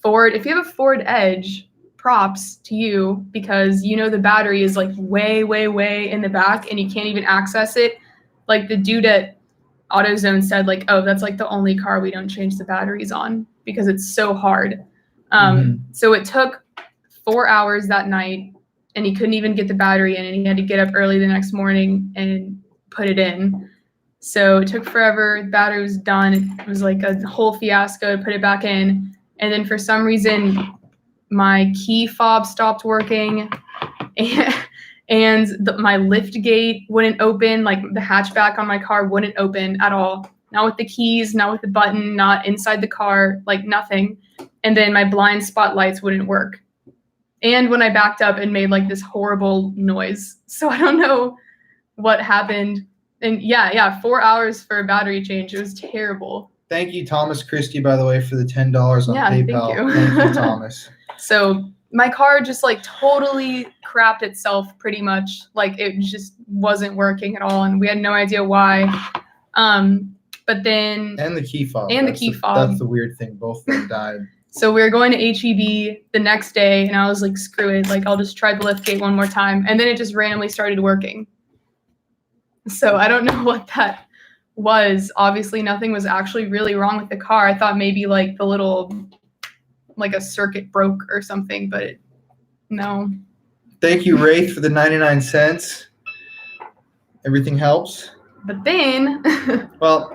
Ford, if you have a Ford Edge, props to you, because you know the battery is like way, way, way in the back and you can't even access it. Like the dude at AutoZone said, like, oh, that's like the only car we don't change the batteries on because it's so hard. So it took 4 hours that night and he couldn't even get the battery in, and he had to get up early the next morning and put it in. So it took forever. The battery was done. It was like a whole fiasco to put it back in. And then for some reason, my key fob stopped working, and my lift gate wouldn't open. Like the hatchback on my car wouldn't open at all. Not with the keys, not with the button, not inside the car, like nothing. And then my blind spot lights wouldn't work. And when I backed up, it made like this horrible noise. So I don't know what happened. And yeah, 4 hours for a battery change. It was terrible. Thank you, Thomas Christie, by the way, for the $10 on PayPal. Thank you. Thank you, Thomas. So my car just like totally crapped itself pretty much. Like it just wasn't working at all, and we had no idea why. But then And the key fob. And the key fob. That's the weird thing. Both of them died. So we were going to HEB the next day, and I was like, screw it. Like, I'll just try the lift gate one more time. And then it just randomly started working. So I don't know what that was. Obviously, nothing was actually really wrong with the car. I thought maybe like the little, like a circuit broke or something, but no. Thank you, Wraith, for the 99 cents. Everything helps. But then, Well,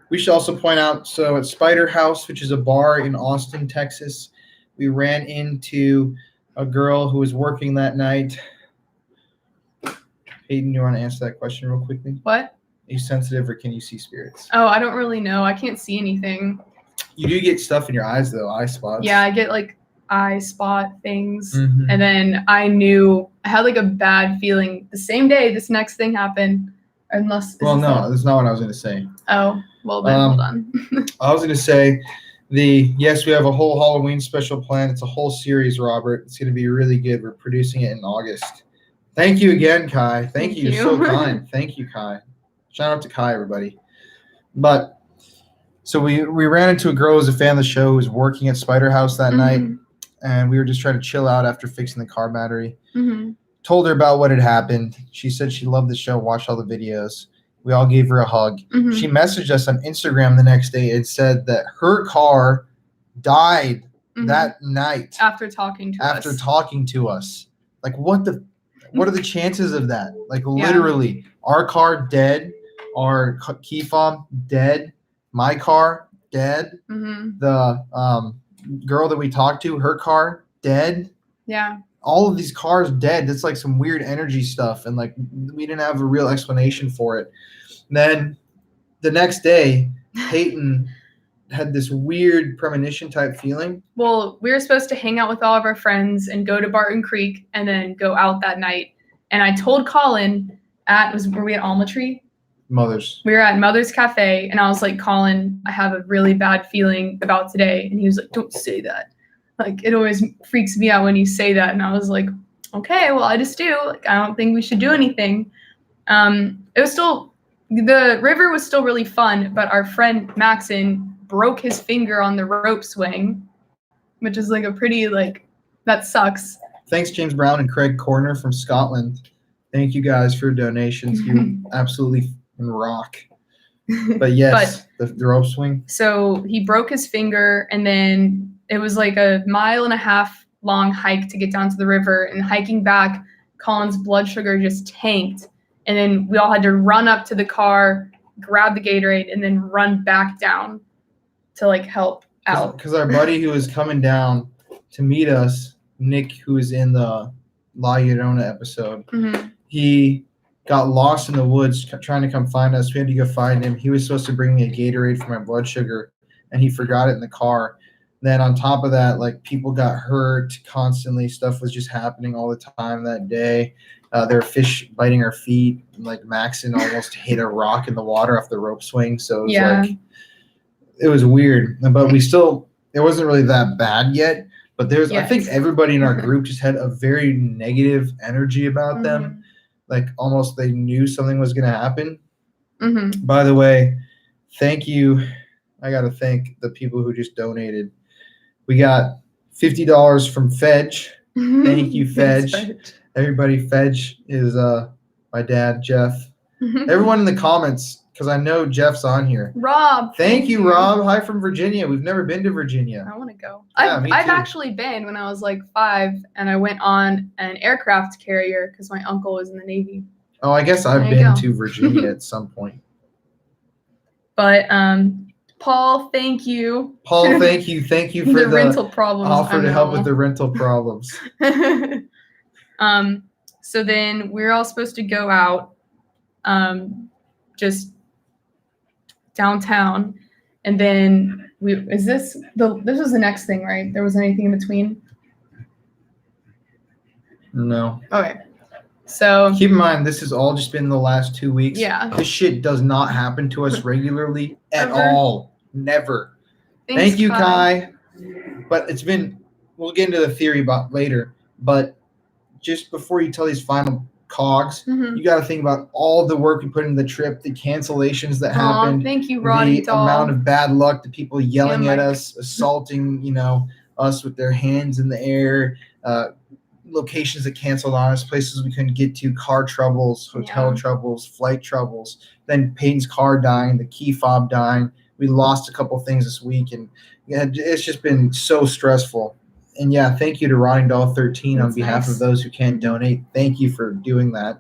we should also point out, so at Spider House, which is a bar in Austin, Texas, we ran into a girl who was working that night. Hayden, you want to answer that question real quickly? what? Are you sensitive or can you see spirits? Oh, I don't really know. I can't see anything. You do get stuff in your eyes, though, eye spots. Yeah, I get like eye spot things. Mhm. And then I had like a bad feeling the same day this next thing happened. Unless. Well, no, that's not what I was going to say. Oh, well then, hold on. I was going to say, yes, we have a whole Halloween special planned. It's a whole series, Robert. It's going to be really good. We're producing it in August. Thank you again, Kai. Thank you. You're so kind. Thank you, Kai. Shout out to Kai, everybody. But so we ran into a girl who was a fan of the show who was working at Spider House that night, and we were just trying to chill out after fixing the car battery. Told her about what had happened. She said she loved the show, watched all the videos. We all gave her a hug. She messaged us on Instagram the next day and said that her car died that night after talking to us. Like, what are the chances of that? Like, literally, our car dead, our key fob dead, my car dead, the girl that we talked to, her car dead. Yeah. All of these cars dead. That's like some weird energy stuff, and like we didn't have a real explanation for it. And then the next day, Peyton had this weird premonition type feeling. Well, we were supposed to hang out with all of our friends and go to Barton Creek and then go out that night. And I told Colin were we at Alma Tree? Mother's. We were at Mother's Cafe, and I was like, Colin, I have a really bad feeling about today. And he was like, don't say that. Like, it always freaks me out when you say that. And I was like, okay, well, I just do. Like, I don't think we should do anything. It was still, the river was still really fun, but our friend Maxon broke his finger on the rope swing, which is like a pretty, like, that sucks. Thanks, James Brown and Craig Corner from Scotland. Thank you guys for your donations. You absolutely rock. But yes, the rope swing. So he broke his finger, and then it was like a 1.5 mile long hike to get down to the river. And hiking back, Colin's blood sugar just tanked. And then we all had to run up to the car, grab the Gatorade, and then run back down to like help out. Because our buddy who was coming down to meet us, Nick, who was in the La Llorona episode, he got lost in the woods trying to come find us. We had to go find him. He was supposed to bring me a Gatorade for my blood sugar, and he forgot it in the car. Then on top of that, like, people got hurt constantly. Stuff was just happening all the time that day. There were fish biting our feet. Like, Maxon almost hit a rock in the water off the rope swing. So it was like, it was weird. But it wasn't really that bad yet. But I think everybody in our group just had a very negative energy about them. like almost they knew something was going to happen. Mm-hmm. By the way, thank you. I got to thank the people who just donated. We got $50 from Fedge. Thank you, Fedge. Everybody, Fedge is my dad, Jeff. Everyone in the comments, because I know Jeff's on here. Rob. Thank you, Rob. Hi from Virginia. We've never been to Virginia. I want to go. Yeah, me I've too. actually been when I was like 5, and I went on an aircraft carrier because my uncle was in the Navy. Oh, I guess I've There you been go. to Virginia at some point. But Paul, thank you. Paul, thank you. Thank you for the the rental problems. offer I to help with know. the rental problems. So then we're all supposed to go out, just downtown, and then this was the next thing, right? There was anything in between? No. Okay. So Keep in mind, this has all just been the last 2 weeks. yeah. This shit does not happen to us regularly at Ever. all. Never. Thanks, Thank you, Kai. But it's been, we'll get into the theory about later, but just before you tell these final cogs, Mhm. you got to think about all the work we put into the trip, the cancellations that Aw, happened, thank you, Roddy the doll. amount of bad luck, the people yelling at Mike. us, assaulting, us with their hands in the air, locations that canceled on us, places we couldn't get to, car troubles, hotel Yeah. troubles, flight troubles, then Peyton's car dying, the key fob dying. We lost a couple things this week, and it's just been so stressful. And yeah, thank you to Ronnie Doll 13 on That's behalf nice. of those who can't donate. Thank you for doing that.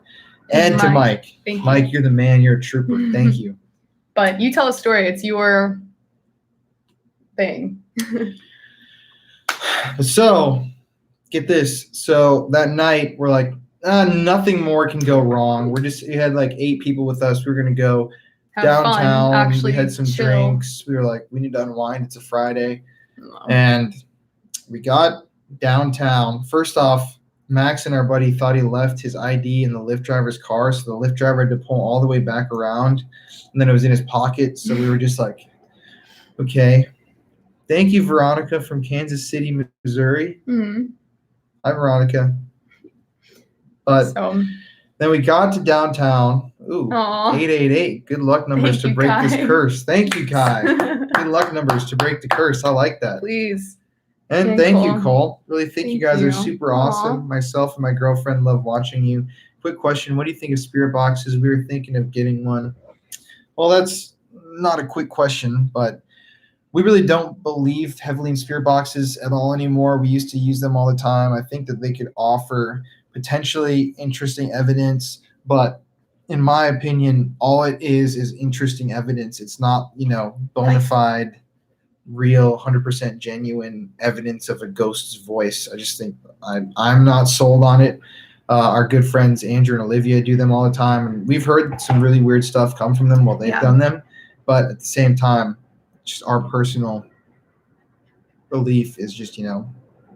And to Mike. Thank you. Mike, you're the man. You're a trooper. Thank you. But you tell a story. It's your thing. So, get this. So that night, we're like, nothing more can go wrong. We had like 8 people with us. We were going to go Have downtown. fun. Actually, We had some chill. drinks. We were like, we need to unwind. It's a Friday. And we got downtown. First off, Max and our buddy thought he left his ID in the Lyft driver's car, so the Lyft driver had to pull all the way back around, and then it was in his pocket. So we were just like, okay. Thank you, Veronica from Kansas City, Missouri. Mhm. Hi, Veronica. But So, then we got to downtown. Ooh, aw. 888. Good luck numbers Thank to you, break this Kai. curse. Thank you, Kai. Good luck numbers to break the curse. I like that. Please. And And thank you, Cole. Cole. Really think you Thank guys are you. super Aw. awesome. Myself and my girlfriend love watching you. Quick question. What do you think of spirit boxes? We were thinking of getting one. Well, that's not a quick question, but we really don't believe heavily in spirit boxes at all anymore. We used to use them all the time. I think that they could offer potentially interesting evidence, but in my opinion, all it is interesting evidence. It's not, bona fide, real, 100% genuine evidence of a ghost's voice. I just think I'm not sold on it. Our good friends Andrew and Olivia do them all the time, and we've heard some really weird stuff come from them while they've Yeah. done them. But at the same time, just our personal belief is just,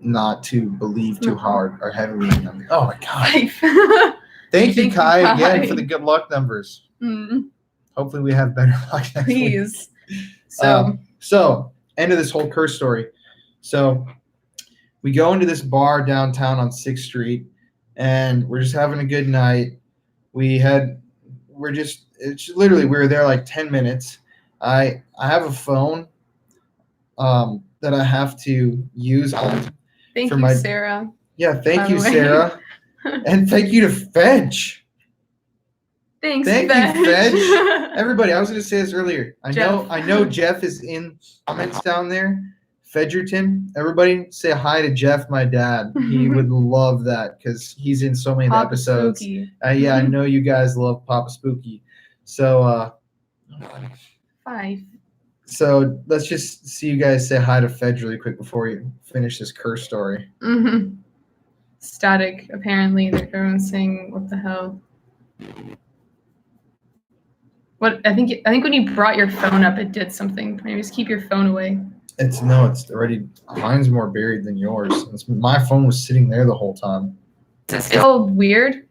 not to believe too hard or heavily in them. Oh my God. Thank you, Kai, again for the good luck numbers. Mm, Hopefully we have better luck next week. please. So, So, end of this whole curse story. So, we go into this bar downtown on 6th Street, and we're just having a good night. It's literally, we were there like 10 minutes. I have a phone that I have to use on. thank for you, my- Sarah. Yeah, thank By you, the way. Sarah. And thank you to Fedge. Thanks, Thank you, Fedge. Everybody, I was going to say this earlier. I Jeff. know Jeff is in comments down there. Fedgerton. Everybody say hi to Jeff, my dad. He would love that because he's in so many of the Papa episodes. Spooky. Yeah, I know you guys love Papa Spooky. So, 5. so let's just see you guys say hi to Fedge really quick before you finish this curse story. Mm-hmm. Static. Apparently, everyone's saying, "What the hell?" What I think when you brought your phone up, it did something. Maybe just keep your phone away. It's already, mine's more buried than yours. My phone was sitting there the whole time. Is it still weird?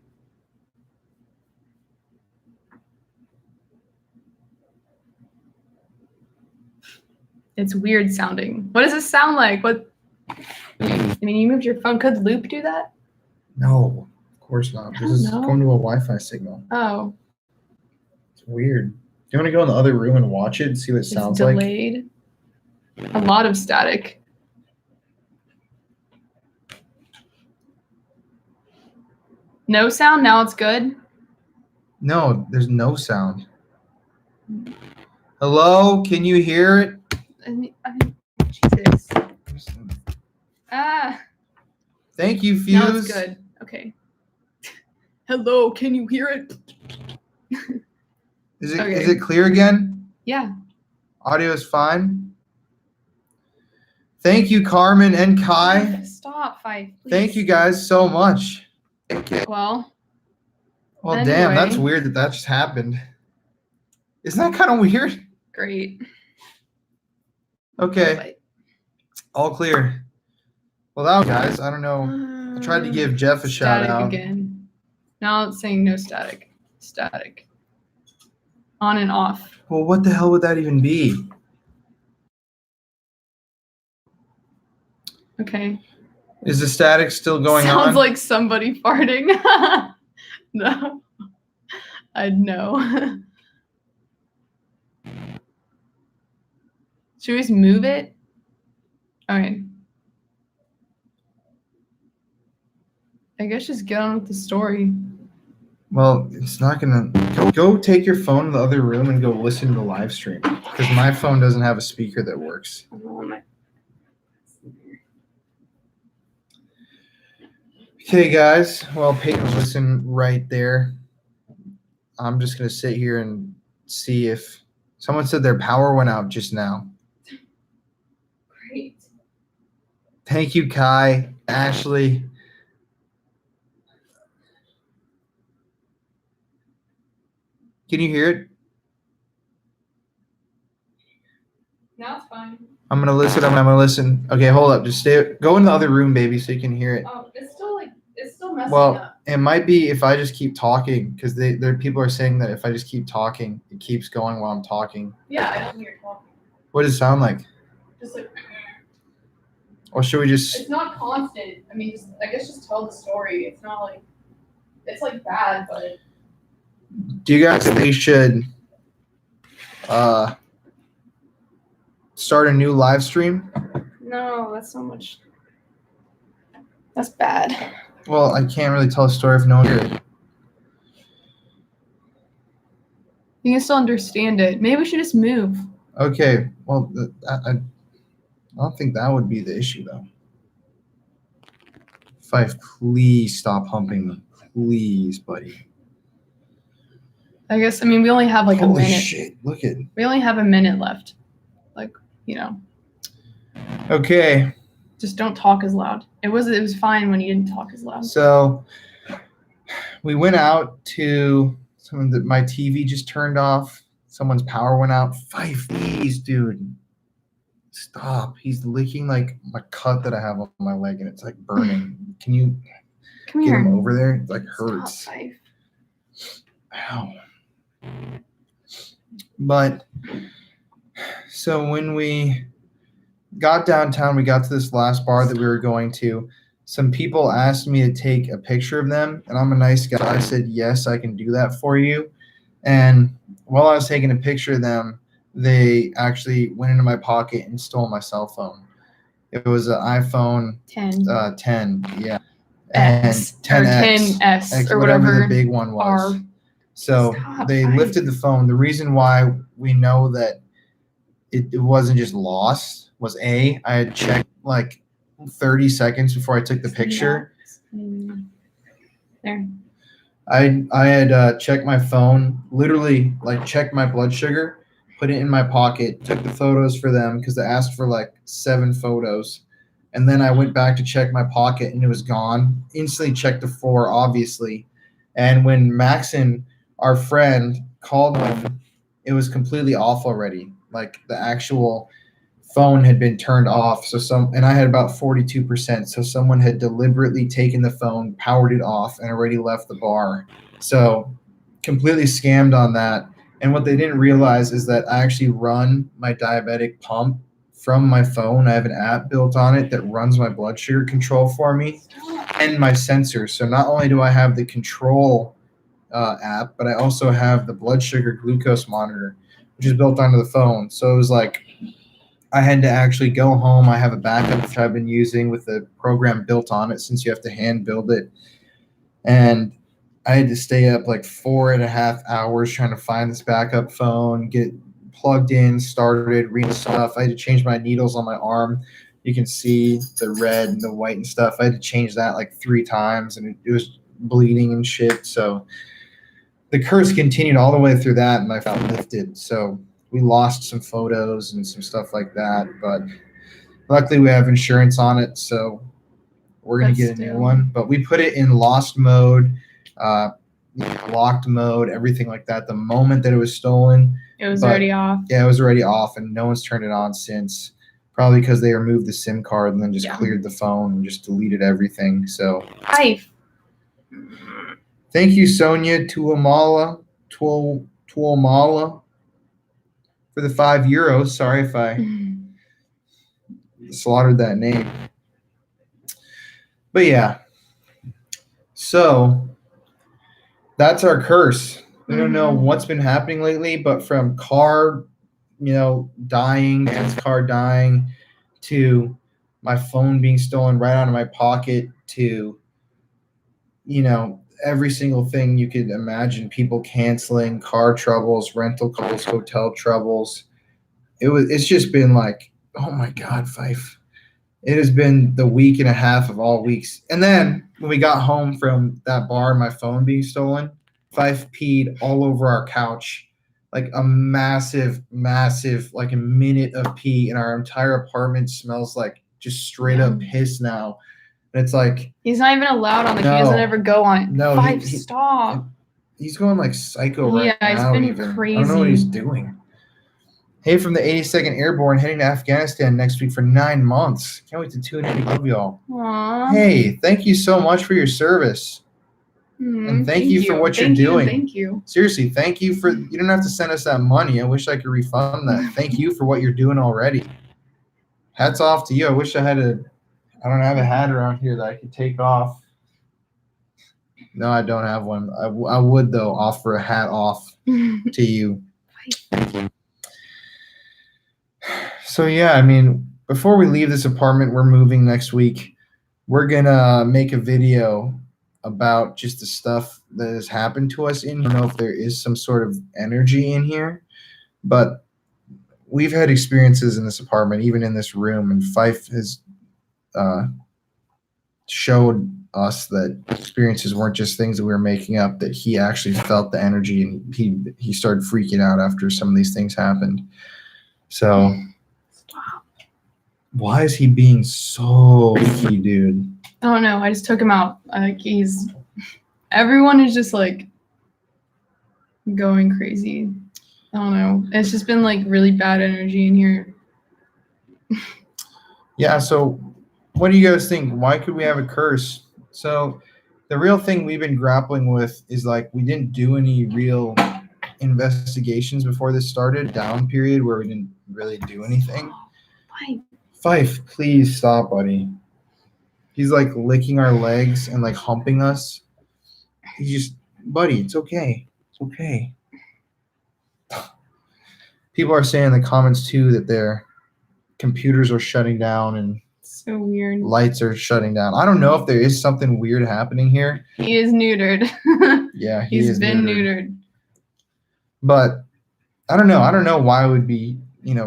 It's weird sounding. What does this sound like? What? I mean, you moved your phone. Could Loop do that? No, of course not. I This don't is know. going to a Wi-Fi signal. Oh, It's weird. Do you want to go in the other room and watch it and see what it it's sounds like? delayed. A lot of static. No sound. Now it's good. No, there's no sound. Hello, can you hear it? Jesus. Ah. Thank you, Fuse. Now it's good. Okay. Hello, can you hear it? Is it Okay. clear again? Yeah. Audio is fine. Thank you, Carmen and Kai. Stop, Fife. Please. Thank you guys so much. Well, Well, damn, that's Anyway. weird that just happened. Isn't that kind of weird? great. Okay, But- all clear. Well, that was, guys, I don't know. I tried to give Jeff a shout static out. again. Now it's saying no static. Static. On and off. Well, what the hell would that even be? Okay. Is the static still going on? Sounds like somebody farting. No. I'd know. Should we just move it? Okay. I guess just get on with the story. Well, it's not gonna go take your phone in the other room and go listen to the live stream because my phone doesn't have a speaker that works. Okay, guys. Well, Peyton's listening right there. I'm just gonna sit here and see if someone said their power went out just now. Great. Thank you, Kai, Ashley. Can you hear it? Now it's fine. I'm gonna listen. I'm gonna listen. Okay, hold up. Just stay. Go in the other room, baby, so you can hear it. Oh, it's still messing Well, up. it might be if I just keep talking because people are saying that if I just keep talking, it keeps going while I'm talking. Yeah, I don't hear talking. What does it sound like? Just like Or should we just? it's not constant. I mean, I guess just tell the story. It's not like it's like bad, but Do you guys think we should start a new live stream? no, that's so much. That's bad. Well, I can't really tell a story if no one hears it. You can still understand it. Maybe we should just move. Okay. Well, I don't think that would be the issue though. Fife, please stop humping me, please, buddy. I guess. I mean, we only have like a Holy minute. shit! Look at. We only have a minute left. Like, Okay. just don't talk as loud. It was fine when you didn't talk as loud. So we went out to my TV just turned off. Someone's power went out. Fife, please, dude. Stop. He's licking like my cut that I have on my leg and it's like burning. Can you Come get here. him over there? It like Stop, hurts. Fife. Ow. But so when we got downtown, we got to this last bar that we were going to. Some people asked me to take a picture of them, and I'm a nice guy. I said, yes, I can do that for you. And while I was taking a picture of them, they actually went into my pocket and stole my cell phone. It was an iPhone 10, yeah. And X, or 10X, 10S, X, or whatever whatever the big one was. R. So Stop, they Fife. lifted the phone. The reason why we know that it wasn't just lost was I had checked like 30 seconds before I took the picture. There. I had checked my phone, literally like checked my blood sugar, put it in my pocket, took the photos for them because they asked for like 7 photos. And then I went back to check my pocket and it was gone. Instantly checked the 4, obviously. And when Maxon, our friend, called them, it was completely off already. Like the actual phone had been turned off. And I had about 42%. So someone had deliberately taken the phone, powered it off, and already left the bar. So completely scammed on that. And what they didn't realize is that I actually run my diabetic pump from my phone. I have an app built on it that runs my blood sugar control for me and my sensors. So not only do I have the control app, but I also have the blood sugar glucose monitor, which is built onto the phone. So it was like I had to actually go home. I have a backup which I've been using with the program built on it, since you have to hand build it. And I had to stay up like 4.5 hours trying to find this backup phone, get plugged in, started, reading stuff. I had to change my needles on my arm. You can see the red and the white and stuff. I had to change that like 3 times, and it was bleeding and shit. So the curse continued all the way through that, and I felt lifted. So we lost some photos and some stuff like that, but luckily we have insurance on it, so we're going to get a new one. But we put it in lost mode, locked mode, everything like that. The moment that it was stolen, It was already off. yeah, it was already off, and no one's turned it on since. Probably because they removed the SIM card and then just cleared the phone and just deleted everything. So Fife. thank you, Sonia Tuamala, for the €5. Sorry if I slaughtered that name. But yeah, so that's our curse. We don't know what's been happening lately, but from car, dying, Dan's car dying, to my phone being stolen right out of my pocket, to, every single thing you could imagine, people canceling, car troubles, rental calls, hotel troubles. It's just been like, oh my God, Fife. It has been the week and a half of all weeks. And then when we got home from that bar, my phone being stolen, Fife peed all over our couch, like a massive, like a minute of pee, and our entire apartment smells like just straight up piss now. And it's like, he's not even allowed on it. He doesn't ever go on it. No, Fife, stop. He's going like psycho right now. Yeah, it's been even. crazy. I don't know what he's doing. Hey, from the 82nd Airborne, heading to Afghanistan next week for 9 months. Can't wait to tune in. Love y'all. Aww. Hey, thank you so much for your service. And thank you for what you're doing. Thank you. Seriously, thank you for, you don't have to send us that money. I wish I could refund that. Thank you for what you're doing already. Hats off to you. I wish I don't have a hat around here that I could take off. No, I don't have one. I would, though, offer a hat off to you. Thank you. So, yeah, I mean, before we leave this apartment, we're moving next week. We're going to make a video about just the stuff that has happened to us in here. I don't know if there is some sort of energy in here, but we've had experiences in this apartment, even in this room, and Fife has showed us that experiences weren't just things that we were making up, that he actually felt the energy, and he started freaking out after some of these things happened. So why is he being so freaky, dude? I don't know. I just took him out. Like, everyone is just like going crazy. I don't know. It's just been like really bad energy in here. Yeah, so what do you guys think? Why could we have a curse? So the real thing we've been grappling with is, like, we didn't do any real investigations before this started, down period where we didn't really do anything. Fife, please stop, buddy. He's like licking our legs and like humping us. He's just, buddy, it's okay. It's okay. People are saying in the comments too that their computers are shutting down and so weird. Lights are shutting down. I don't know if there is something weird happening here. He is neutered. Yeah, he's been neutered. But I don't know. I don't know why it would be,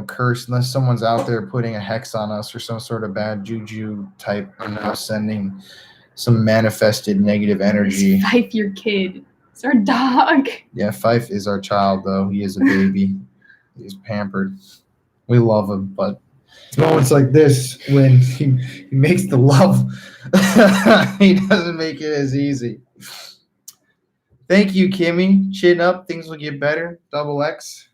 cursed, unless someone's out there putting a hex on us or some sort of bad juju type, sending some manifested negative energy. It's Fife, your kid. It's our dog. Yeah, Fife is our child, though. He is a baby. He's pampered. We love him, but it's moments like this when he makes the love. He doesn't make it as easy. Thank you, Kimmy. Chin up. Things will get better. Double X.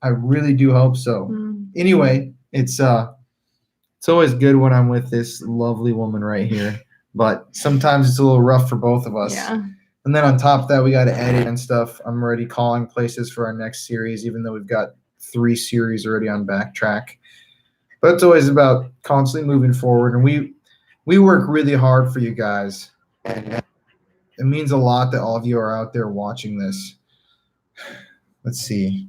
I really do hope so. Anyway, it's always good when I'm with this lovely woman right here, but sometimes it's a little rough for both of us. Yeah. And then on top of that, we got to edit and stuff. I'm already calling places for our next series, even though we've got 3 series already on Backtrack. But it's always about constantly moving forward, and we work really hard for you guys. And it means a lot that all of you are out there watching this. Let's see.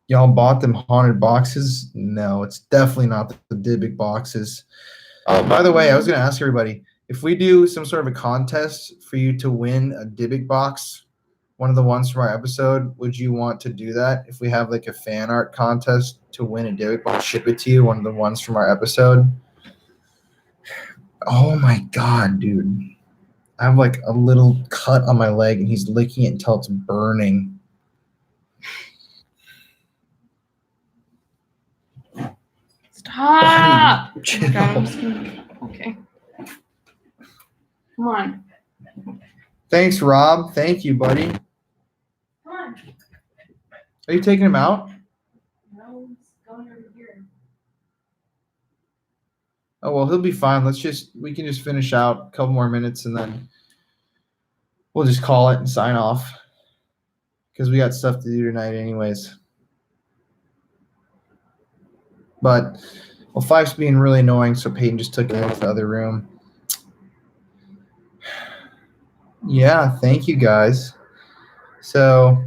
Y'all bought them haunted boxes? No, it's definitely not the Dybbuk boxes. Oh, by the way, I was going to ask everybody, if we do some sort of a contest for you to win a Dybbuk box, one of the ones from our episode, would you want to do that? If we have like a fan art contest to win a Dybbuk box, ship it to you, one of the ones from our episode. Oh my God, dude. I have like a little cut on my leg and he's licking it until it's burning. Stop. Buddy, Oh my God, I'm just gonna, okay. Come on. Thanks, Rob. Thank you, buddy. Come on. Are you taking him out? No, it's going over here. Oh, well, he'll be fine. We can just finish out a couple more minutes and then we'll just call it and sign off because we got stuff to do tonight anyways. But, well, Fife's being really annoying, so Peyton just took him into the other room. Yeah, thank you guys. So,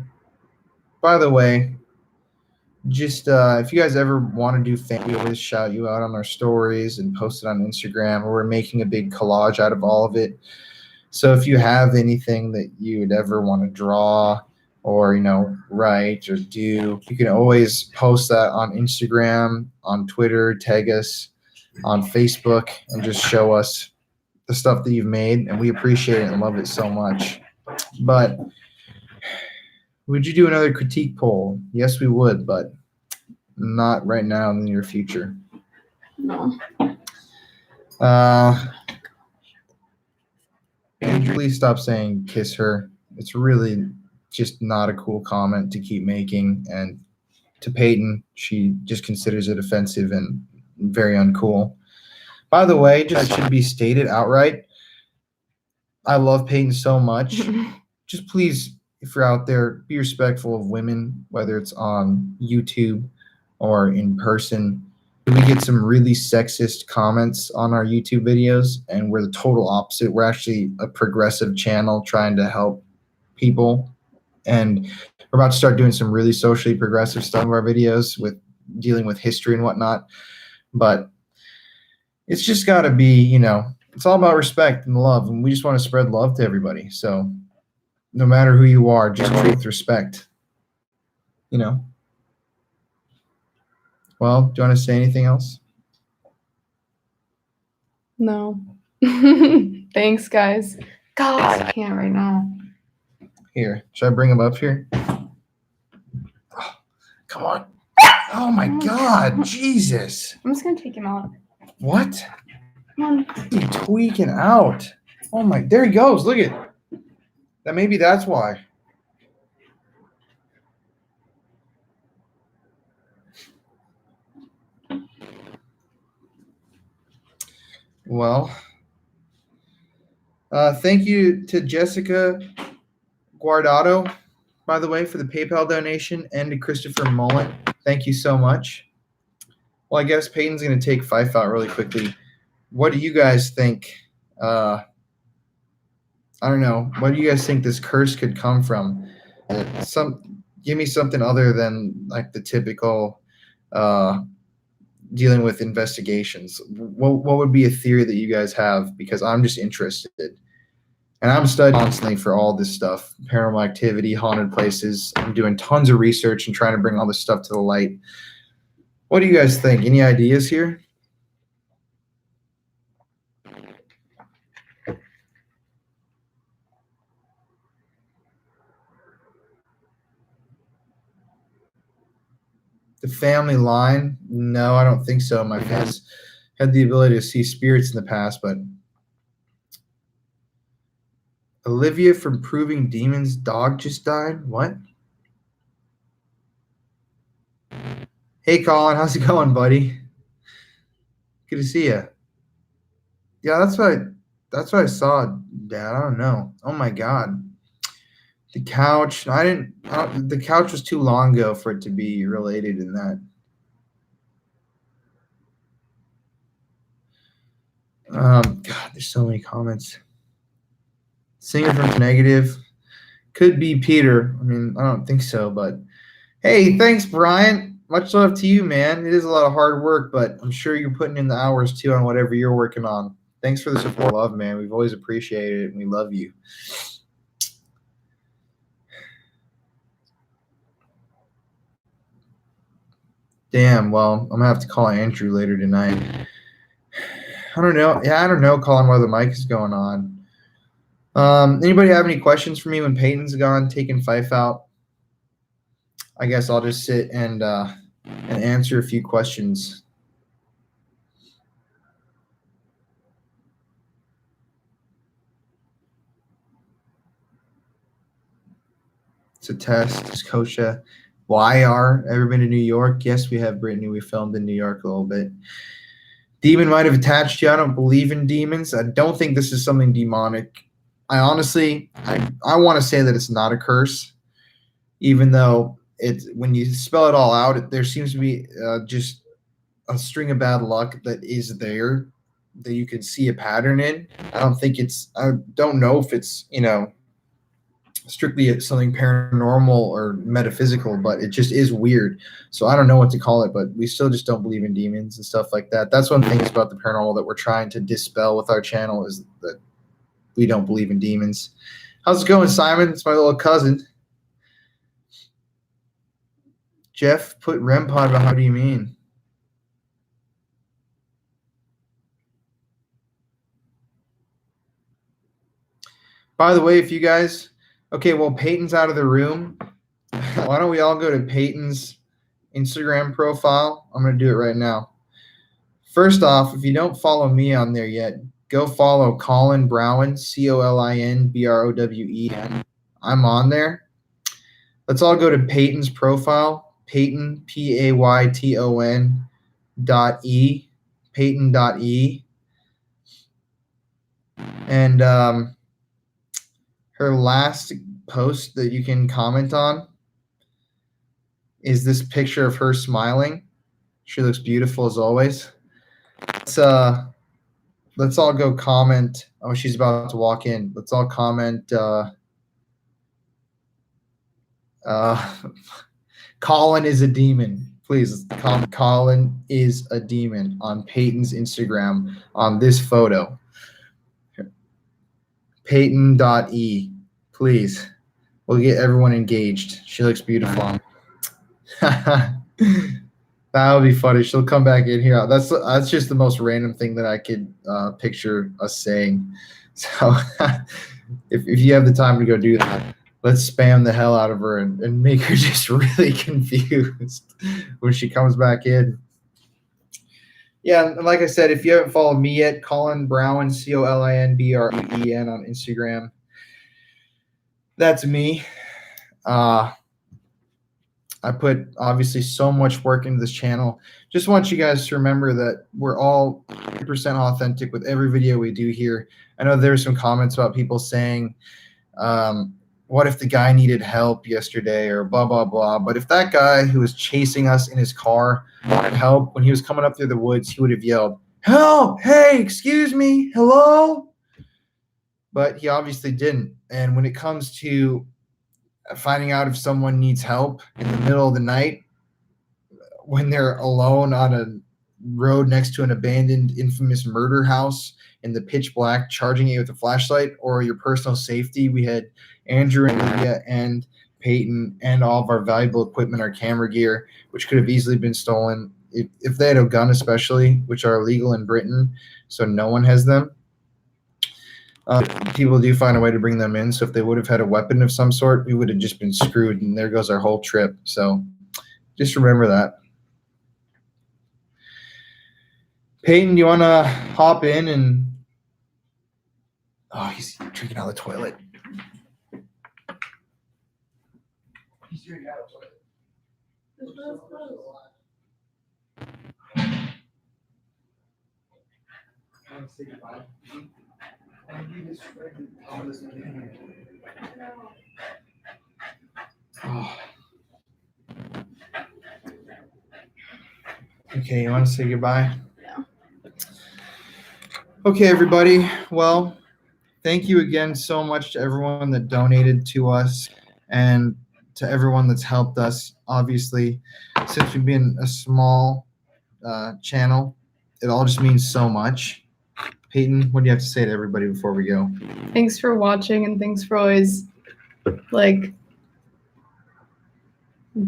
by the way, just if you guys ever want to do fan, we always shout you out on our stories and post it on Instagram. We're making a big collage out of all of it. So if you have anything that you would ever want to draw or, write or do, you can always post that on Instagram, on Twitter, tag us on Facebook, and just show us the stuff that you've made. And we appreciate it and love it so much. But would you do another critique poll? Yes, we would, but not right now in the near future. No. Andrew, please stop saying kiss her. It's really just not a cool comment to keep making. And to Peyton, she just considers it offensive and very uncool. By the way, just should be stated outright, I love Peyton so much. Just please, if you're out there, be respectful of women, whether it's on YouTube or in person. We get some really sexist comments on our YouTube videos, and we're the total opposite. We're actually a progressive channel trying to help people, and we're about to start doing some really socially progressive stuff in our videos with dealing with history and whatnot. But it's just got to be, it's all about respect and love, and we just want to spread love to everybody. So no matter who you are, just treat with respect, Well, do you want to say anything else? No. Thanks, guys. God, I can't right now. Here, should I bring him up here? Oh, come on. Oh my God, Jesus. I'm just gonna take him out. What? Come on. He's tweaking out. Oh my, there he goes. Look at that. Maybe that's why. Well, thank you to Jessica Guardado, by the way, for the PayPal donation, and to Christopher Mullen. Thank you so much. Well, I guess Peyton's going to take Fife out really quickly. What do you guys think? I don't know. What do you guys think this curse could come from? Give me something other than like the typical dealing with investigations. What would be a theory that you guys have? Because I'm just interested. And I'm studying constantly for all this stuff, paranormal activity, haunted places. I'm doing tons of research and trying to bring all this stuff to the light. What do you guys think? Any ideas here? The family line? No, I don't think so. My family's had the ability to see spirits in the past, but Olivia from Proving Demons' dog just died? What? Hey, Colin, how's it going, buddy? Good to see you. Yeah, that's what I saw, Dad. I don't know. Oh my God. The couch. The couch was too long ago for it to be related in that. God, there's so many comments. Singer from Negative. Could be Peter. I mean, I don't think so, but hey, thanks, Brian. Much love to you, man. It is a lot of hard work, but I'm sure you're putting in the hours too on whatever you're working on. Thanks for the support, love, man. We've always appreciated it, and we love you. Damn. Well, I'm gonna have to call Andrew later tonight. I don't know. Yeah, I don't know, Colin, why the mic is going on. Anybody have any questions for me when Peyton's gone, taking Fife out? I guess I'll just sit and answer a few questions. It's a test. Is Kosha YR ever been to New York? Yes, we have, Brittany. We filmed in New York a little bit. Demon might have attached you. I don't believe in demons. I don't think this is something demonic. I honestly, I want to say that it's not a curse, even though it's when you spell it all out, there seems to be just a string of bad luck that is there that you can see a pattern in. I don't know if it's, strictly something paranormal or metaphysical, but it just is weird. So I don't know what to call it, but we still just don't believe in demons and stuff like that. That's one thing about the paranormal that we're trying to dispel with our channel, is that we don't believe in demons. How's it going, Simon? It's my little cousin. Jeff put REM pod, but how do you mean? By the way, if you guys, okay, well, Peyton's out of the room. Why don't we all go to Peyton's Instagram profile? I'm going to do it right now. First off, if you don't follow me on there yet, go follow Colin Browen, ColinBrowen. I'm on there. Let's all go to Peyton's profile, Peyton, Payton .e, Peyton.e. And her last post that you can comment on is this picture of her smiling. She looks beautiful as always. Let's all go comment. Oh, she's about to walk in. Let's all comment. Colin is a demon. Please comment Colin is a demon on Peyton's Instagram on this photo. Peyton.e. Please. We'll get everyone engaged. She looks beautiful. That would be funny. She'll come back in here. That's just the most random thing that I could picture us saying. So if you have the time to go do that, let's spam the hell out of her and make her just really confused when she comes back in. Yeah, and like I said, if you haven't followed me yet, Colin Browen, ColinBrowen on Instagram. That's me. I put obviously so much work into this channel. Just want you guys to remember that we're all 100% authentic with every video we do here. I know there's some comments about people saying, what if the guy needed help yesterday or blah, blah, blah. But if that guy who was chasing us in his car wanted help, when he was coming up through the woods, he would have yelled, help, hey, excuse me, hello? But he obviously didn't. And when it comes to finding out if someone needs help in the middle of the night when they're alone on a road next to an abandoned infamous murder house in the pitch black, charging it with a flashlight, or your personal safety, we had Andrew and Lydia and Peyton and all of our valuable equipment, our camera gear, which could have easily been stolen if they had a gun, especially, which are illegal in Britain, so no one has them. People do find a way to bring them in. So if they would have had a weapon of some sort, we would have just been screwed, and there goes our whole trip. So just remember that. Peyton, do you want to hop in and? Oh, he's drinking out of the toilet. He's drinking out of the toilet. Want to say goodbye? Oh. Okay, you want to say goodbye? Yeah. Okay, everybody. Well, thank you again so much to everyone that donated to us and to everyone that's helped us. Obviously, since we've been a small channel, it all just means so much. Peyton, what do you have to say to everybody before we go? Thanks for watching, and thanks for always like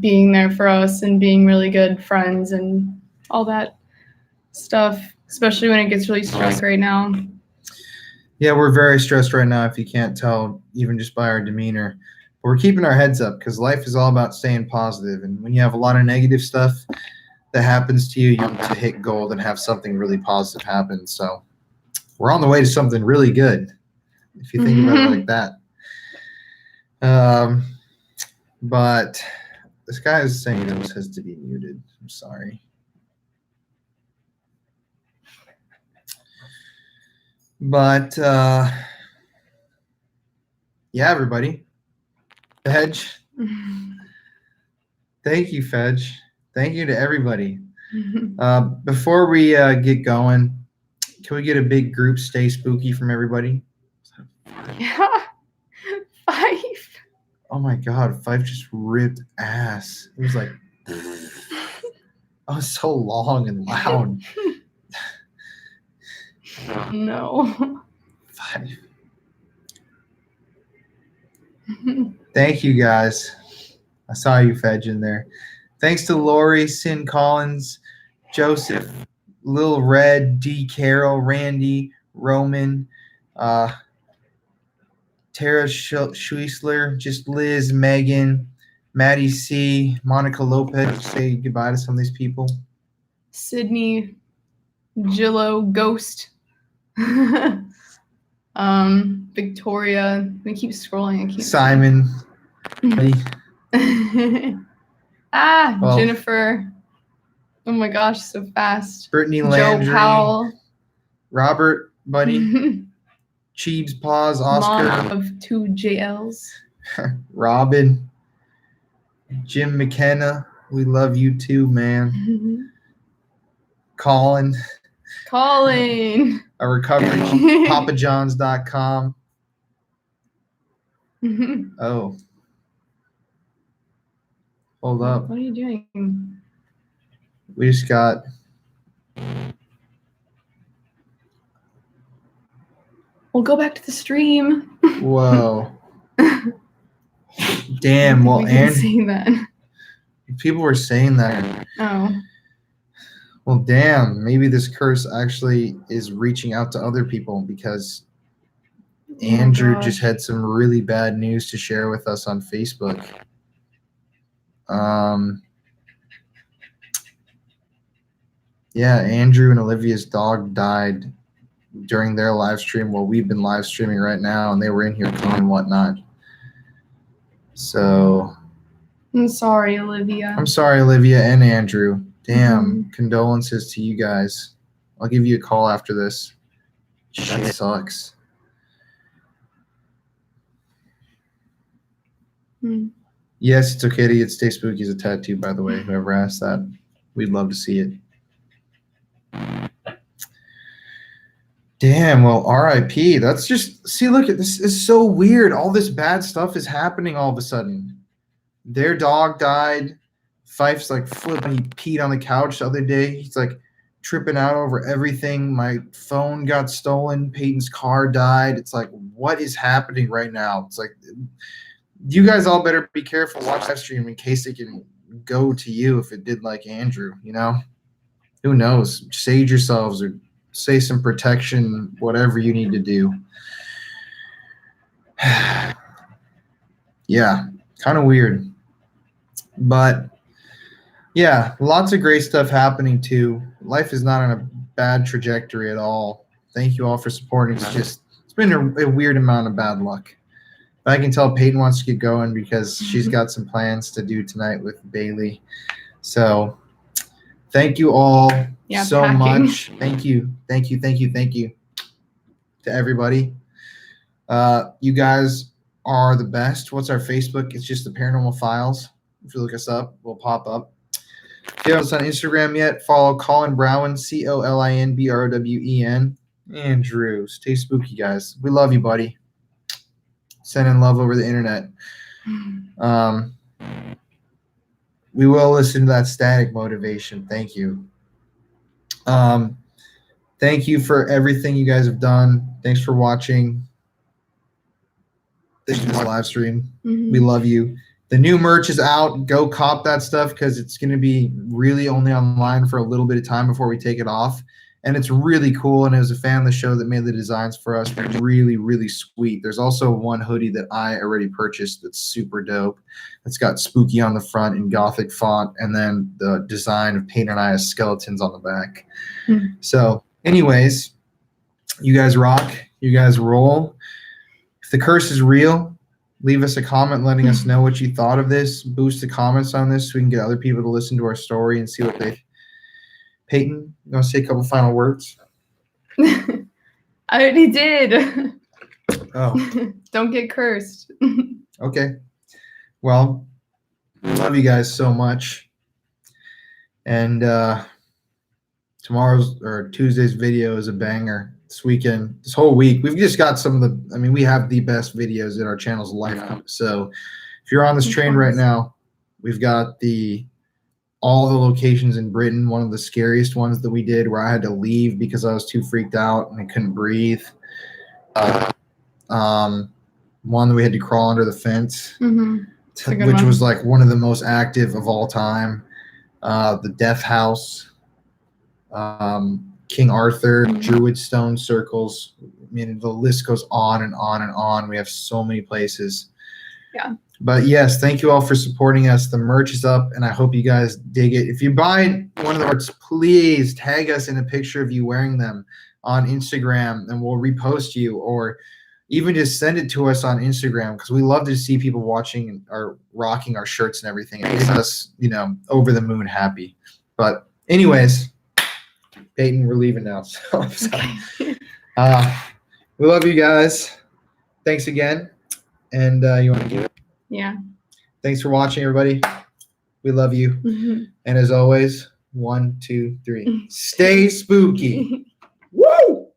being there for us and being really good friends and all that stuff, especially when it gets really stressed right now. Yeah, we're very stressed right now, if you can't tell, even just by our demeanor. But we're keeping our heads up because life is all about staying positive. And when you have a lot of negative stuff that happens to you, you want to hit gold and have something really positive happen. So we're on the way to something really good, if you think about it like that. But this guy is saying this has to be muted. I'm sorry. But yeah, everybody. Fedge. Thank you, Fedge. Thank you to everybody. Before we get going, can we get a big group stay spooky from everybody? Yeah. 5. Oh my God, Fife just ripped ass. It was like, oh, so long and loud. No. 5. Thank you, guys. I saw you, Fedge, in there. Thanks to Lori, Sin Collins, Joseph, Lil Red, D. Carroll, Randy, Roman, Tara Schweisler, just Liz, Megan, Maddie C, Monica Lopez. Say goodbye to some of these people. Sydney, Jillo, Ghost, Victoria. We keep scrolling. I can't. Simon. Well, Jennifer. Oh my gosh, so fast. Brittany Joe Landry. Powell. Robert, buddy. Cheebs Paws, Oscar. Mom of 2 JLs. Robin. Jim McKenna. We love you too, man. Colin. A recovery. PapaJohns.com. Oh. Hold up. What are you doing? We just got. We'll go back to the stream. Whoa. Damn. Well, and see that. people were saying that. Oh. Well, damn. Maybe this curse actually is reaching out to other people because Andrew just had some really bad news to share with us on Facebook. Yeah, Andrew and Olivia's dog died during their live stream while we've been live streaming right now, and they were in here calling and whatnot. So I'm sorry, Olivia. I'm sorry, Olivia and Andrew. Damn, condolences to you guys. I'll give you a call after this. Shit sucks. Yes, it's okay to get Stay Spooky as a tattoo, by the way. Whoever asked that, we'd love to see it. Damn, well, RIP. That's just, see, look at this. It's so weird. All this bad stuff is happening all of a sudden. Their dog died. Fife's like flipping. He peed on the couch the other day. He's like tripping out over everything. My phone got stolen. Peyton's car died. It's like, what is happening right now? It's like, you guys all better be careful. Watch live stream in case it can go to you if it did like Andrew, you know? Who knows? Sage yourselves or say some protection, whatever you need to do. Yeah, kind of weird. But yeah, lots of great stuff happening too. Life is not on a bad trajectory at all. Thank you all for supporting. It's been a weird amount of bad luck. But I can tell Peyton wants to get going because she's got some plans to do tonight with Bailey. So thank you all so much. Thank you to everybody. You guys are the best. What's our Facebook? It's just the Paranormal Files. If you look us up, we'll pop up. If you haven't us on Instagram yet, follow Colin Browen, ColinBrowen. Andrew, stay spooky, guys. We love you, buddy. Sending love over the internet. We will listen to that static motivation. Thank you. Thank you for everything you guys have done. Thanks for watching this live stream. We love you. The new merch is out. Go cop that stuff because it's going to be really only online for a little bit of time before we take it off. And it's really cool. And it was a fan of the show that made the designs for us. They're really, really sweet. There's also one hoodie that I already purchased that's super dope. It's got spooky on the front in Gothic font. And then the design of Peyton and I as skeletons on the back. So anyways, you guys rock. You guys roll. If the curse is real, leave us a comment letting us know what you thought of this. Boost the comments on this so we can get other people to listen to our story and see what they. Peyton, you want to say a couple final words? I already did. Oh, Don't get cursed. okay. Well, love you guys so much. And tomorrow's or Tuesday's video is a banger. This weekend, this whole week, we've just got some of the, we have the best videos in our channel's lifetime. So if you're on this train right now, we've got all the locations in Britain. One of the scariest ones that we did where I had to leave because I was too freaked out and I couldn't breathe. One that we had to crawl under the fence, which was like one of the most active of all time. The Death House, King Arthur, Druid Stone Circles. The list goes on and on and on. We have so many places. Yeah. But yes, thank you all for supporting us. The merch is up, and I hope you guys dig it. If you buy one of the merch, please tag us in a picture of you wearing them on Instagram, and we'll repost you, or even just send it to us on Instagram because we love to see people watching or rocking our shirts and everything. It makes us, over the moon happy. But anyways, Peyton, we're leaving now. So I'm sorry. We love you guys. Thanks again. And you want to give it? Yeah. Thanks for watching, everybody. We love you. And as always, 1, 2, 3. Stay spooky. Woo!